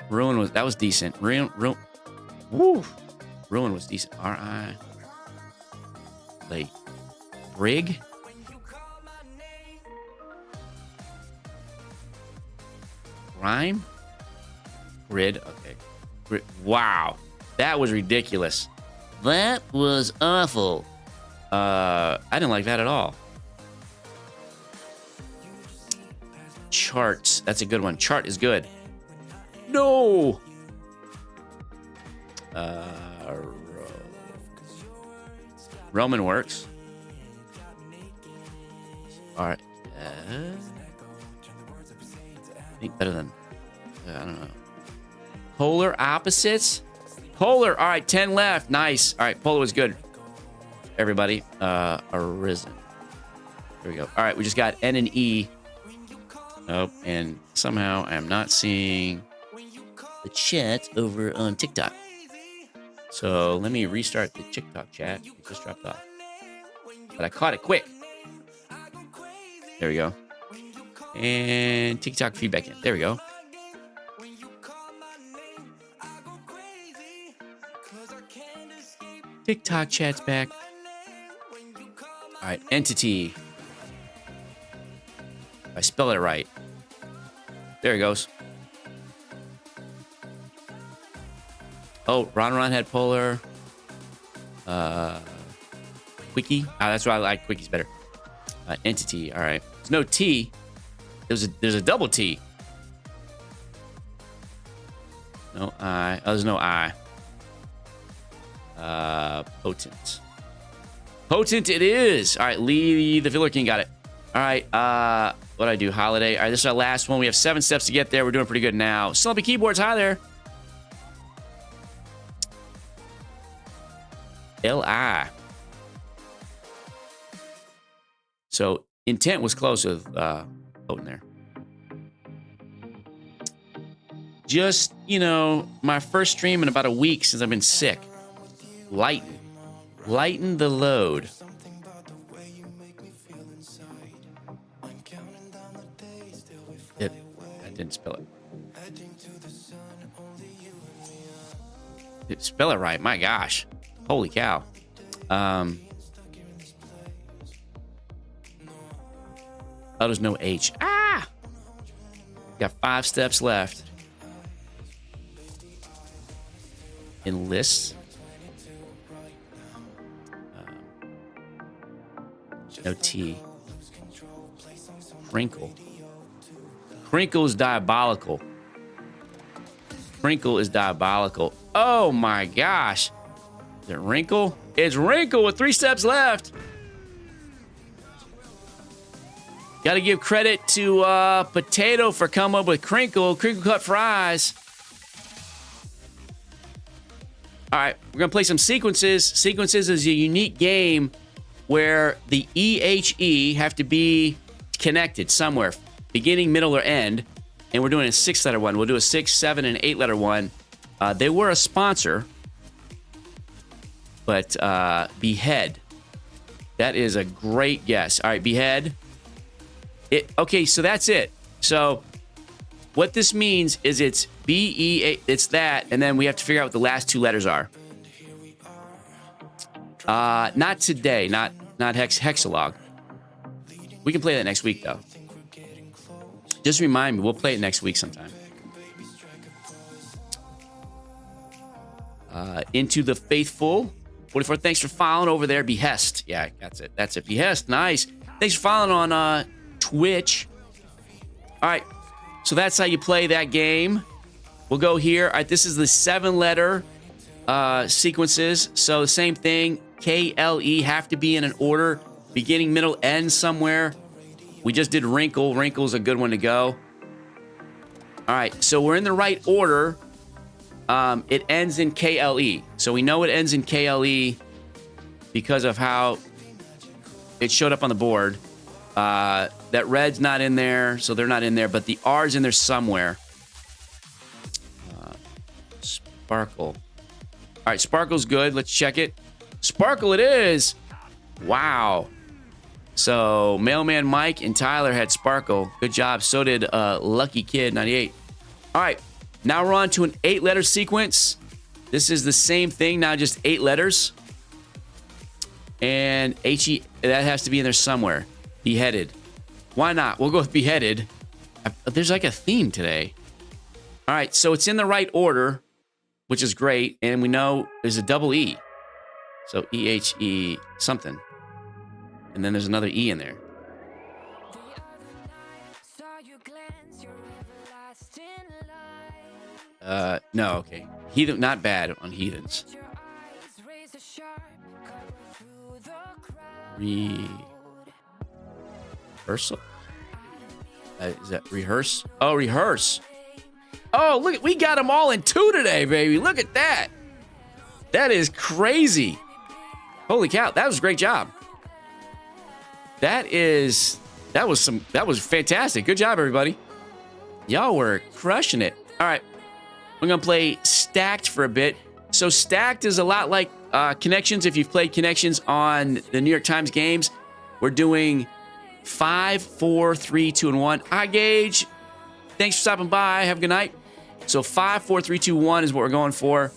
Ruin was decent. Ruin was decent. R-I. Like brig. Rhyme. Grid. Okay. Grid. Wow, that was ridiculous. That was awful. I didn't like that at all. Charts. That's a good one. Chart is good. No. Roman works. All right. I think better than. I don't know. Polar opposites. Polar. All right. 10 left. Nice. All right. Polar was good. Everybody. Arisen. Here we go. All right. We just got N and E. Oh, and somehow I am not seeing the chat over on TikTok. So let me restart the TikTok chat. It just dropped off. But I caught it quick. There we go. And TikTok feedback in. There we go. TikTok chat's back. All right, entity. I spell it right. There it goes. Oh, Ron had polar. Quickie. That's why I like quickies better. Entity. All right. There's no T. There's a double T. No I. Oh, there's no I. Potent. Potent it is. All right, Lee the Filler King got it. All right, what do I do? Holiday. All right, this is our last one. We have 7 steps to get there. We're doing pretty good now. Slumpy Keyboards, hi there. L-I. So, intent was close with Potent there. Just, my first stream in about a week since I've been sick. Lighten the load. I didn't spell it. Spell it right. My gosh. Holy cow. Oh, there's no H. Ah! Got 5 steps left. Enlist. No T. Crinkle. Crinkle is diabolical. Crinkle is diabolical. Oh my gosh. Is it wrinkle? It's wrinkle with 3 steps left. Got to give credit to Potato for coming up with crinkle cut fries. All right, we're going to play some sequences. Sequences is a unique game where the EHE have to be connected somewhere, beginning, middle, or end. And we're doing a 6-letter one. We'll do a 6, 7, and 8-letter one. They were a sponsor, but Behead. That is a great guess. All right, Behead. Okay, so that's it. So what this means is it's B-E-A, it's that, and then we have to figure out what the last 2 letters are. Not today, not Hexalog. We can play that next week, though. Just remind me, we'll play it next week sometime. Into the Faithful. 44, thanks for following over there. Behest. Yeah, that's it. Behest, nice. Thanks for following on Twitch. All right, so that's how you play that game. We'll go here. All right, this is the 7-letter sequences. So the same thing. KLE have to be in an order, beginning, middle, end somewhere. We just did wrinkle. Wrinkle's a good one to go. All right, so we're in the right order. It ends in KLE. So we know it ends in KLE because of how it showed up on the board. That red's not in there, so they're not in there, but the R's in there somewhere. Sparkle. All right, Sparkle's good. Let's check it. Sparkle it is. Wow. So Mailman Mike and Tyler had Sparkle. Good job. So did Lucky Kid 98. All right, now we're on to an 8-letter sequence. This is the same thing, now just 8 letters. And HE, that has to be in there somewhere. Beheaded. Why not? We'll go with beheaded. There's like a theme today. All right, so it's in the right order, which is great. And we know there's a double E. So EHE something. And then there's another E in there. No, okay. Heathen, not bad on heathens. Rehearsal? Is that rehearse? Oh, rehearse. Oh, look, we got them all in 2 today, baby. Look at that. That is crazy. Holy cow, that was a great job. That was fantastic. Good job, everybody. Y'all were crushing it. All right, we're gonna play Stacked for a bit. So Stacked is a lot like Connections. If you've played Connections on the New York Times games, we're doing 5, 4, 3, 2, and 1. Hi, Gage. Thanks for stopping by. Have a good night. So 5, 4, 3, 2, 1 is what we're going for.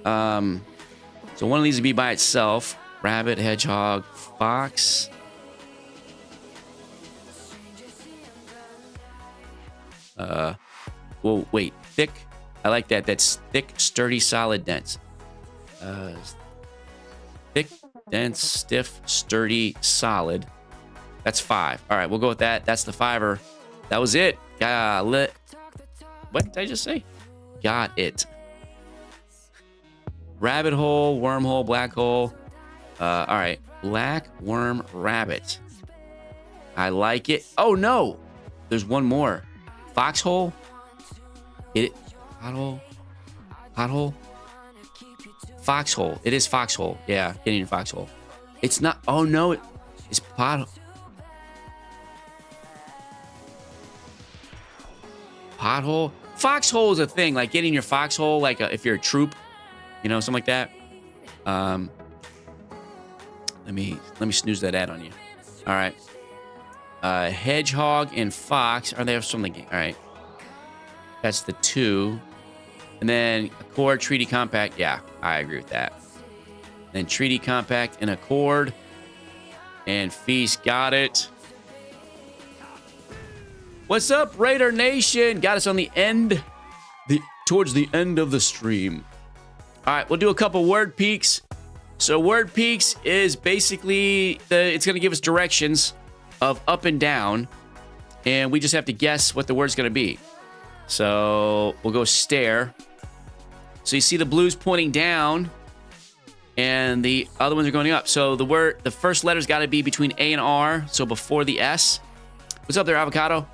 So one of these would be by itself. Rabbit, hedgehog, fox. Well, wait. Thick. I like that. That's thick, sturdy, solid, dense. Thick, dense, stiff, sturdy, solid. That's 5. All right, we'll go with that. That's the 5er. That was it. What did I just say? Got it. Rabbit hole, wormhole, black hole. All right. Black worm rabbit. I like it. Oh, no. There's one more. Foxhole. Pothole. Pothole. Foxhole. It is foxhole. Yeah, getting in foxhole. It's not. Oh, no. It's pothole. Pothole. Foxhole is a thing. Like getting your foxhole, like if you're a troop. You know, something like that. Let me snooze that ad on you. All right. Hedgehog and fox. Are they from the game? All right. That's the 2. And then Accord, Treaty, Compact. Yeah, I agree with that. Then Treaty, Compact, and Accord. And Feast. Got it. What's up, Raider Nation? Got us on the end. Towards the end of the stream. All right, we'll do a couple word peaks. So word peaks is basically, it's going to give us directions of up and down. And we just have to guess what the word's going to be. So we'll go stare. So you see the blues pointing down. And the other ones are going up. So the first letter's got to be between A and R. So before the S. What's up there, Avocado?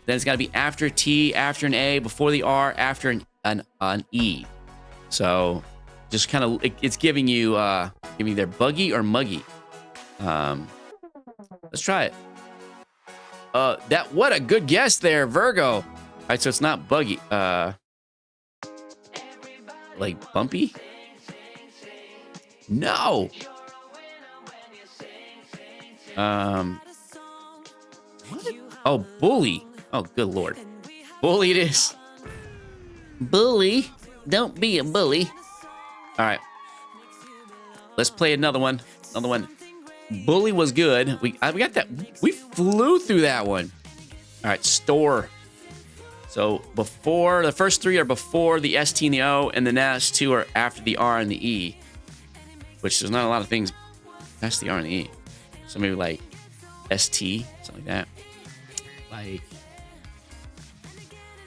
Then it's got to be after T, after an A, before the R, after an E. So just kind of, it's giving you either buggy or muggy. Let's try it. What a good guess there, Virgo. All right, so it's not buggy. Like bumpy? No. What? Oh, bully. Oh, good Lord. Bully it is. Bully. Don't be a bully. All right. Let's play another one. Another one. Bully was good. We got that. We flew through that one. All right. Store. So before, the first 3 are before the ST and the O, and the next 2 are after the R and the E. Which there's not a lot of things past the R and the E. So maybe like ST, something like that. Like,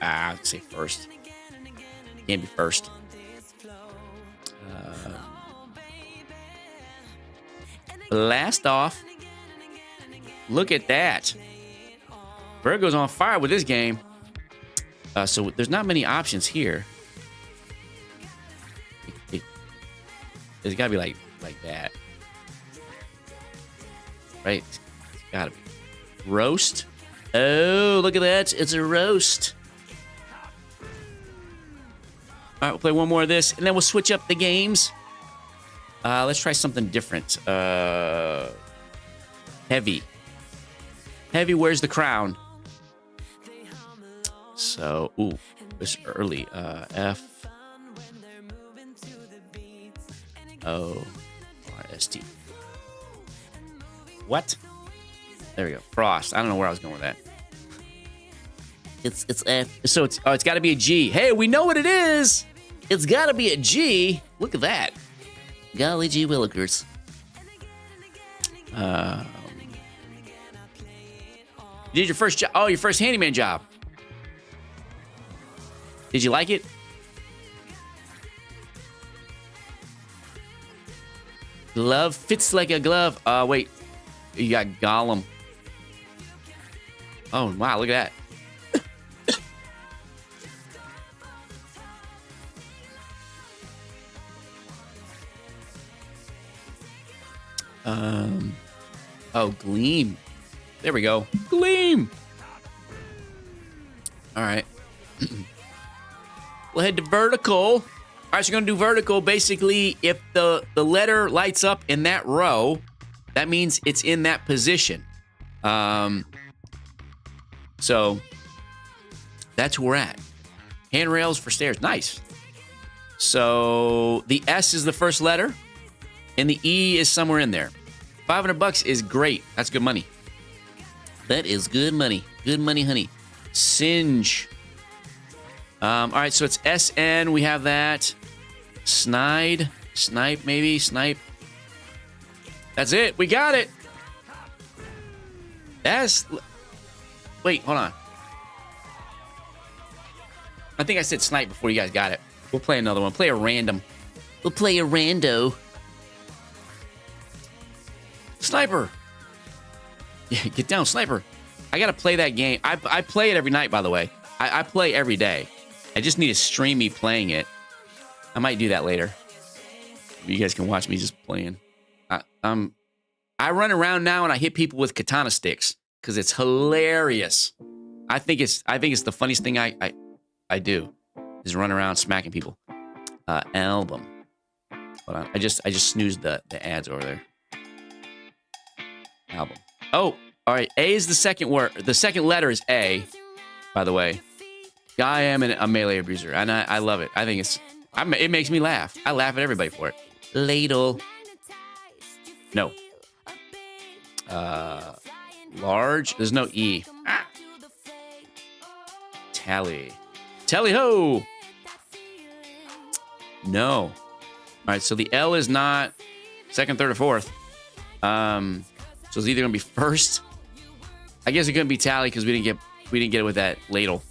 I'd say first. Can't be first. Blast off. Look at that. Virgo's on fire with this game. So there's not many options here. There's got to be like that. Right? It's got to be. Roast. Oh, look at that. It's a roast. All right, we'll play one more of this, and then we'll switch up the games. Let's try something different. Heavy. Heavy wears the crown. So, ooh, it's early. F. O. R. S. T. What? There we go. Frost. I don't know where I was going with that. It's F. So it's got to be a G. Hey, we know what it is. It's got to be a G. Look at that. Golly gee willikers. You did your first job. Oh, your first handyman job. Did you like it? Glove fits like a glove. Wait. You got Gollum. Oh, wow. Look at that. Oh, Gleam. There we go. Gleam. All right. We'll head to vertical. All right, so we're going to do vertical. Basically, if the letter lights up in that row, that means it's in that position. So that's where we're at. Handrails for stairs. Nice. So the S is the first letter, and the E is somewhere in there. $500 is great. That's good money. That is good money. Good money, honey. Singe. All right, so it's SN. We have that. Snide. Snipe, maybe. Snipe. That's it. We got it. Wait, hold on. I think I said snipe before you guys got it. We'll play another one. Play a random. We'll play a rando. Sniper. Yeah, get down, sniper. I got to play that game. I play it every night, by the way. I play every day. I just need to stream me playing it. I might do that later. You guys can watch me just playing. I run around now and I hit people with katana sticks because it's hilarious. I think it's the funniest thing I do is run around smacking people. Album. Hold on. I just snoozed the ads over there. Album. Oh, all right. A is the second word. The second letter is A, by the way. I am a melee abuser, and I love it. I think it makes me laugh. I laugh at everybody for it. Ladle. No. Large. There's no E. Ah. Tally. Tally ho. No. All right. So the L is not second, third, or fourth. So it's either gonna be first. I guess it's gonna be tally because we didn't get it with that ladle.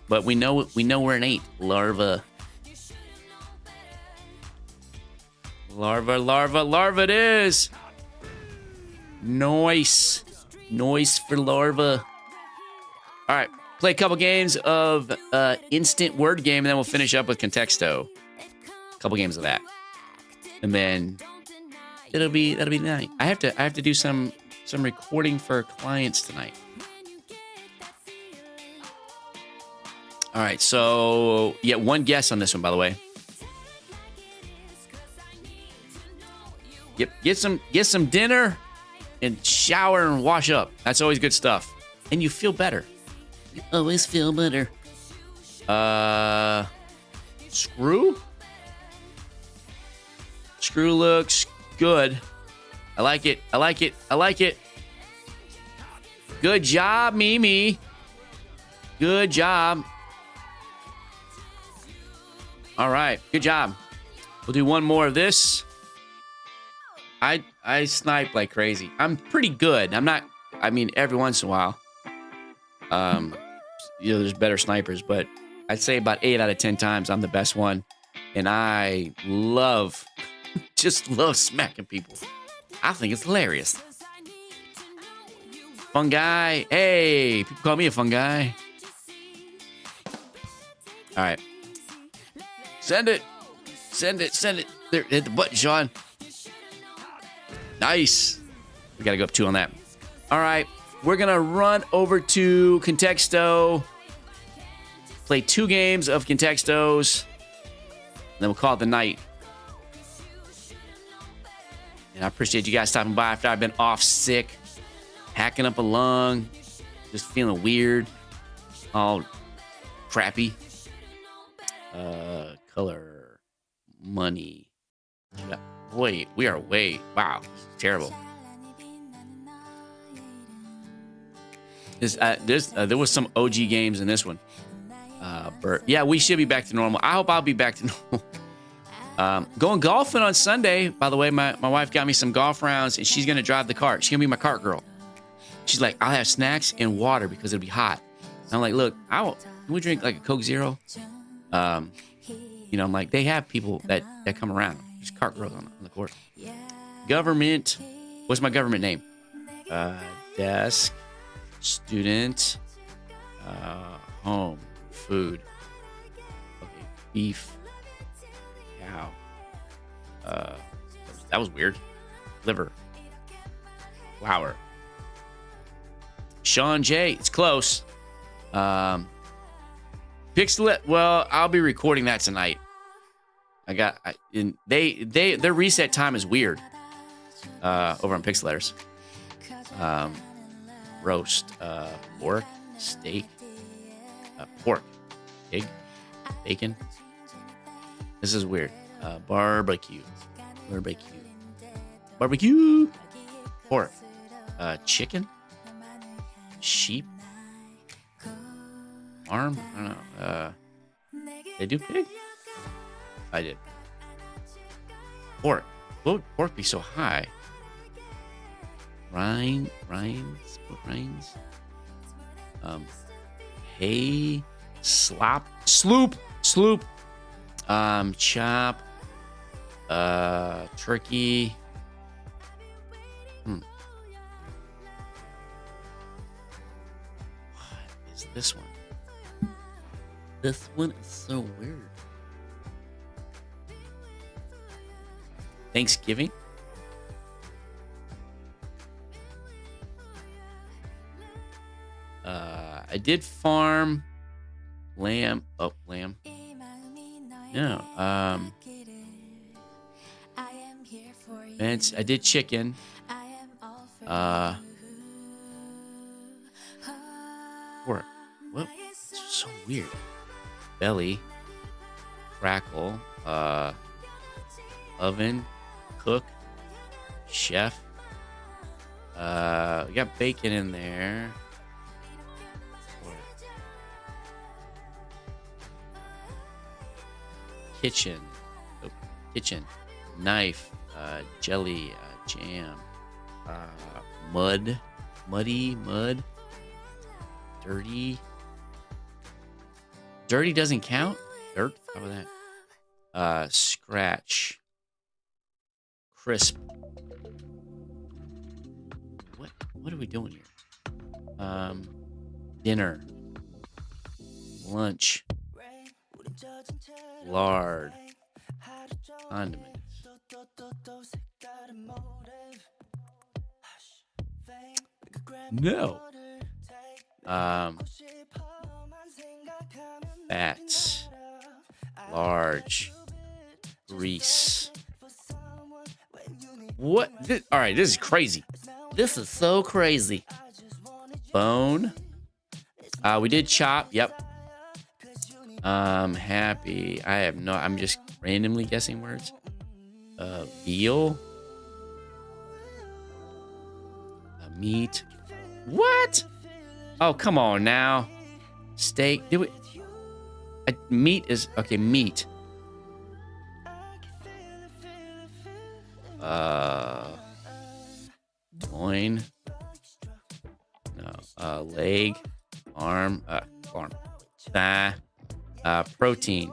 But we know we're an 8. Larva. Larva it is. Nice for larva. All right, play a couple games of instant word game, and then we'll finish up with Contexto. A couple games of that, and then that'll be nice. I have to do some recording for clients tonight. All right, so yeah, one guess on this one, by the way. Yep, get some dinner and shower and wash up. That's always good stuff. And you feel better. You always feel better. Screw? Screw looks good. I like it. Good job, Mimi. Good job. All right, good job. We'll do one more of this. I snipe like crazy. I'm pretty good. I mean, every once in a while. There's better snipers, but I'd say about 8 out of 10 times I'm the best one. And I love, just love smacking people. I think it's hilarious. Fun guy. Hey, people call me a fun guy. All right. Send it. Send it. Send it. There, hit the button, Sean. Nice. We got to go up 2 on that. All right. We're going to run over to Contexto. Play 2 games of Contextos. Then we'll call it the night. And I appreciate you guys stopping by after I've been off sick. Hacking up a lung. Just feeling weird. All crappy. Color. Money. Boy, we are way. Wow. Terrible. There was some OG games in this one. Yeah, we should be back to normal. I hope I'll be back to normal. Going golfing on Sunday. By the way, my wife got me some golf rounds, and she's going to drive the cart. She's going to be my cart girl. She's like, I'll have snacks and water because it'll be hot. And I'm like, look, can we drink like a Coke Zero? I'm like, they have people that come around. There's cart girls on the course. Government. What's my government name? Desk. Student. Home. Food. Okay. Beef. Cow. That was weird. Liver. Flour. Sean J. It's close. Pixelet. Well, I'll be recording that tonight. Their reset time is weird. Over on Pixelators. Roast. Pork. Steak. Pork. Pig. Bacon. This is weird. Barbecue. Pork. Chicken. Sheep. Farm. I don't know. They do pig? I did. Pork. What would pork be so high? Rinds. Hay. Slop. Sloop. Chop. Turkey. What is this one? This one is so weird. Thanksgiving? I did farm lamb. Oh, lamb. No. I did chicken. Pork. What? It's so weird. Belly. Crackle. Oven. Cook. Chef. We got bacon in there. Kitchen. Oh, kitchen. Knife. Jelly. Jam. Mud. Muddy. Mud. Dirty. Dirty doesn't count? Dirt? How about that? Scratch. Crisp. What are we doing here? Dinner. Lunch. Lard. Condiments. No. Fat. Large. Grease. What? All right, this is crazy. This is so crazy. Bone. We did chop. Yep. Happy. I'm just randomly guessing words. Veal. Meat. What? Oh, come on now. Steak. Do it. Meat is okay. Meat. Loin. No. Leg. Arm. Arm. Thigh. Protein.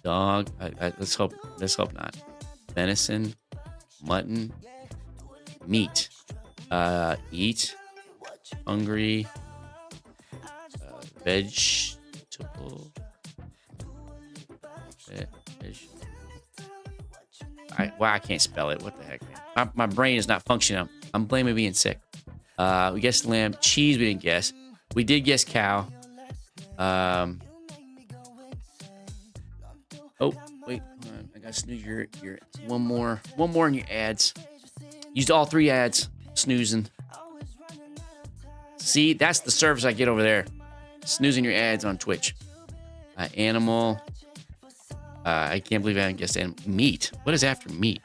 dog. Let's hope not. Venison, mutton, meat. Eat, hungry, vegetable. I can't spell it. What the heck, man? My brain is not functioning. I'm blaming being sick. We guessed lamb. Cheese, we didn't guess. We did guess cow. Oh, wait. Hold on. I got to snooze your one more in your ads. Used all 3 ads. Snoozing. See, that's the service I get over there. Snoozing your ads on Twitch. Animal. I can't believe I haven't guessed animal. Meat. What is after meat?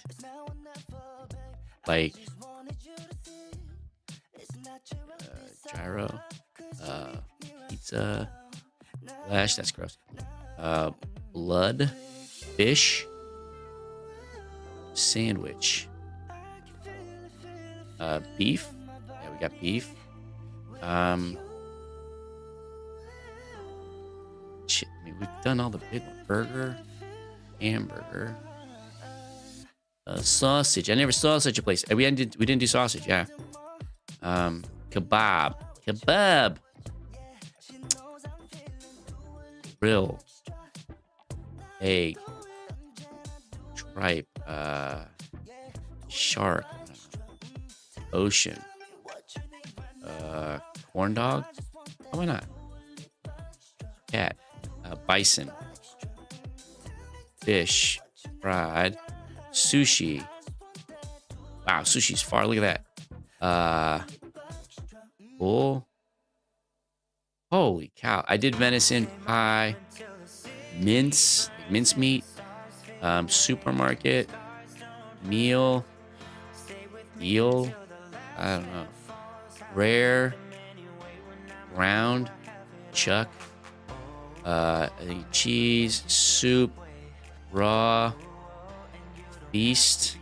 Like gyro. Pizza. Flesh. That's gross. Blood. Fish. Sandwich. Beef. Yeah, we got beef. Shit, I mean, we've done all the big ones. Burger. Hamburger. Sausage. I never saw such a place. We didn't do sausage, yeah. Kebab. Grill. Egg. Tripe. Shark. Ocean. Corn dog. Oh, why not? Cat. Bison. Fish. Fried. Sushi. Wow, sushi's far. Look at that. Bull. Holy cow. I did venison, pie, mincemeat, supermarket, meal, eel, I don't know. Rare, round, chuck, I think cheese, soup, raw, feast,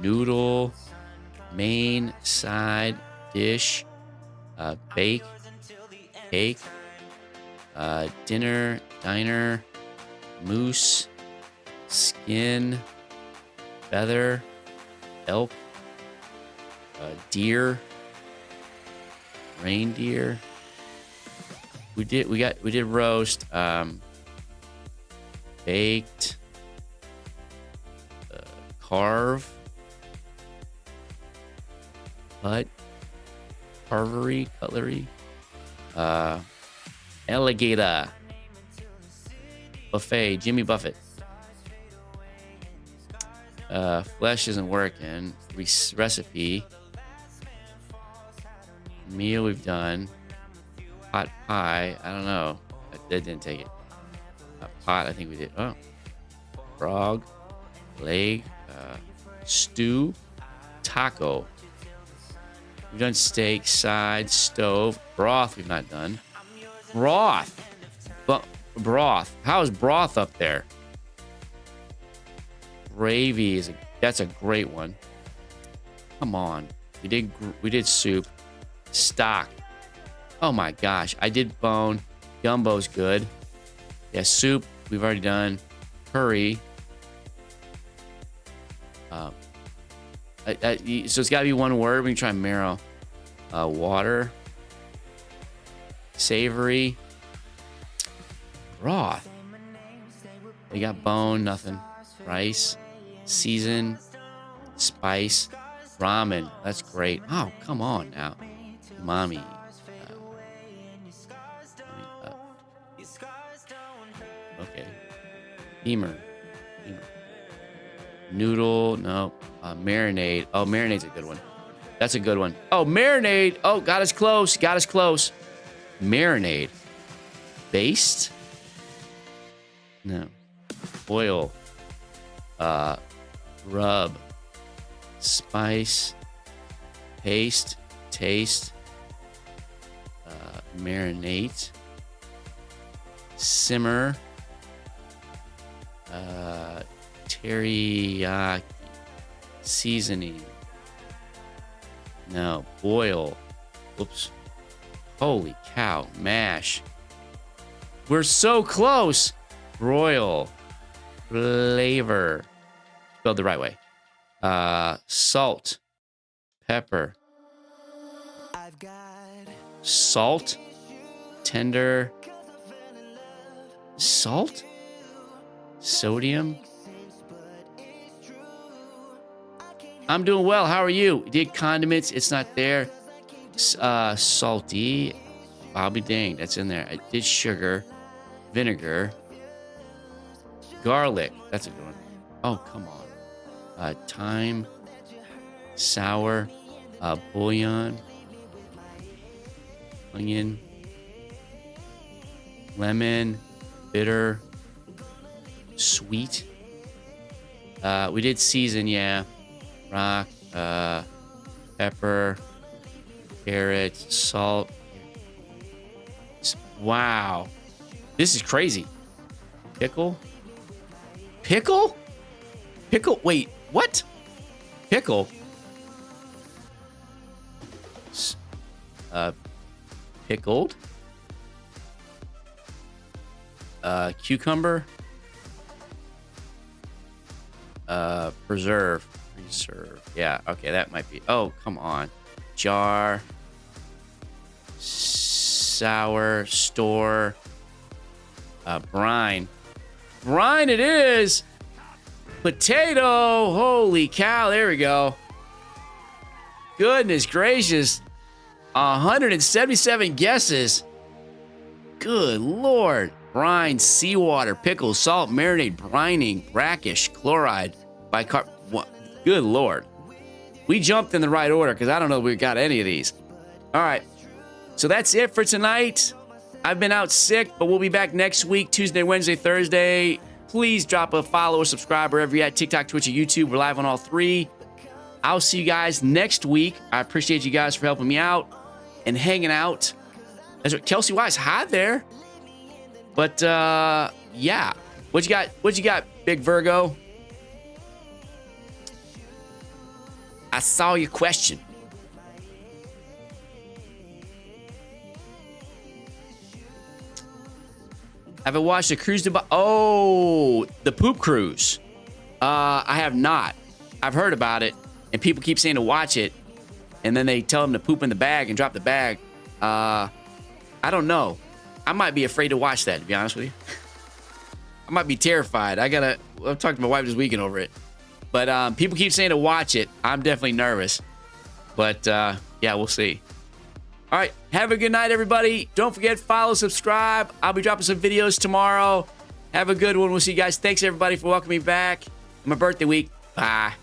noodle, main, side, dish, bake, cake, dinner, diner, moose, skin, feather, elk, deer, reindeer. We did roast, baked, carve, cut, cutlery, alligator, buffet, Jimmy Buffett. Flesh isn't working. Recipe. Meal we've done. Pot pie. I don't know. That didn't take it. Pot, I think we did. Oh. Frog. Leg. Stew. Taco. We've done steak, side, stove. Broth we've not done. Broth. Broth. How is broth up there? Gravy that's a great one. Come on. We did soup. Stock. Oh my gosh. I did bone. Gumbo's good. Yeah, soup we've already done. Curry. So it's got to be one word. We can try marrow. Water. Savory. Broth. We got bone, nothing. Rice. Season. Spice. Ramen. That's great. Oh, come on now. Mommy. Okay. Beamer. Noodle. No. Marinade. Oh, marinade's a good one. That's a good one. Oh, marinade. Oh, got us close. Marinade. Baste? No. Oil. Rub. Spice. Paste. Taste. Marinate. Simmer. Teriyaki. Seasoning. No. Boil. Oops. Holy cow. Mash. We're so close. Royal. Flavor. Spelled the right way. Salt. Pepper. Salt. Tender. Salt. Sodium. I'm doing well. How are you? Did condiments? It's not there. Salty. I'll be dang. That's in there. I did sugar. Vinegar. Garlic. That's a good one. Oh, come on. Thyme. Sour. Bouillon. Onion. Lemon. Bitter. Sweet. We did season, yeah. Rock. Pepper. Carrot. Salt. Wow. This is crazy. Pickle. Pickle? Pickle? Wait, what? Pickle? Pickled. Cucumber. Preserve. Yeah, okay, that might be. Oh, come on. Jar. Sour. Store. Brine. Brine it is. Potato. Holy cow. There we go. Goodness gracious. 177 guesses. Good Lord. Brine, seawater, pickle, salt, marinade, brining, brackish, chloride, bicarb. Good Lord. We jumped in the right order because I don't know if we got any of these. All right. So that's it for tonight. I've been out sick, but we'll be back next week, Tuesday, Wednesday, Thursday. Please drop a follow or subscribe wherever you're at, TikTok, Twitch, or YouTube. We're live on all three. I'll see you guys next week. I appreciate you guys for helping me out and hanging out. Kelsey Wise, hi there. But, yeah. What you got? What you got, Big Virgo? I saw your question. Have I watched a cruise to... Oh, the poop cruise. I have not. I've heard about it, and people keep saying to watch it, and then they tell them to poop in the bag and drop the bag. I don't know. I might be afraid to watch that, to be honest with you. I might be terrified. I've talked to my wife this weekend over it. But people keep saying to watch it. I'm definitely nervous. But, yeah, we'll see. All right, have a good night, everybody. Don't forget, follow, subscribe. I'll be dropping some videos tomorrow. Have a good one. We'll see you guys. Thanks, everybody, for welcoming me back. My birthday week. Bye.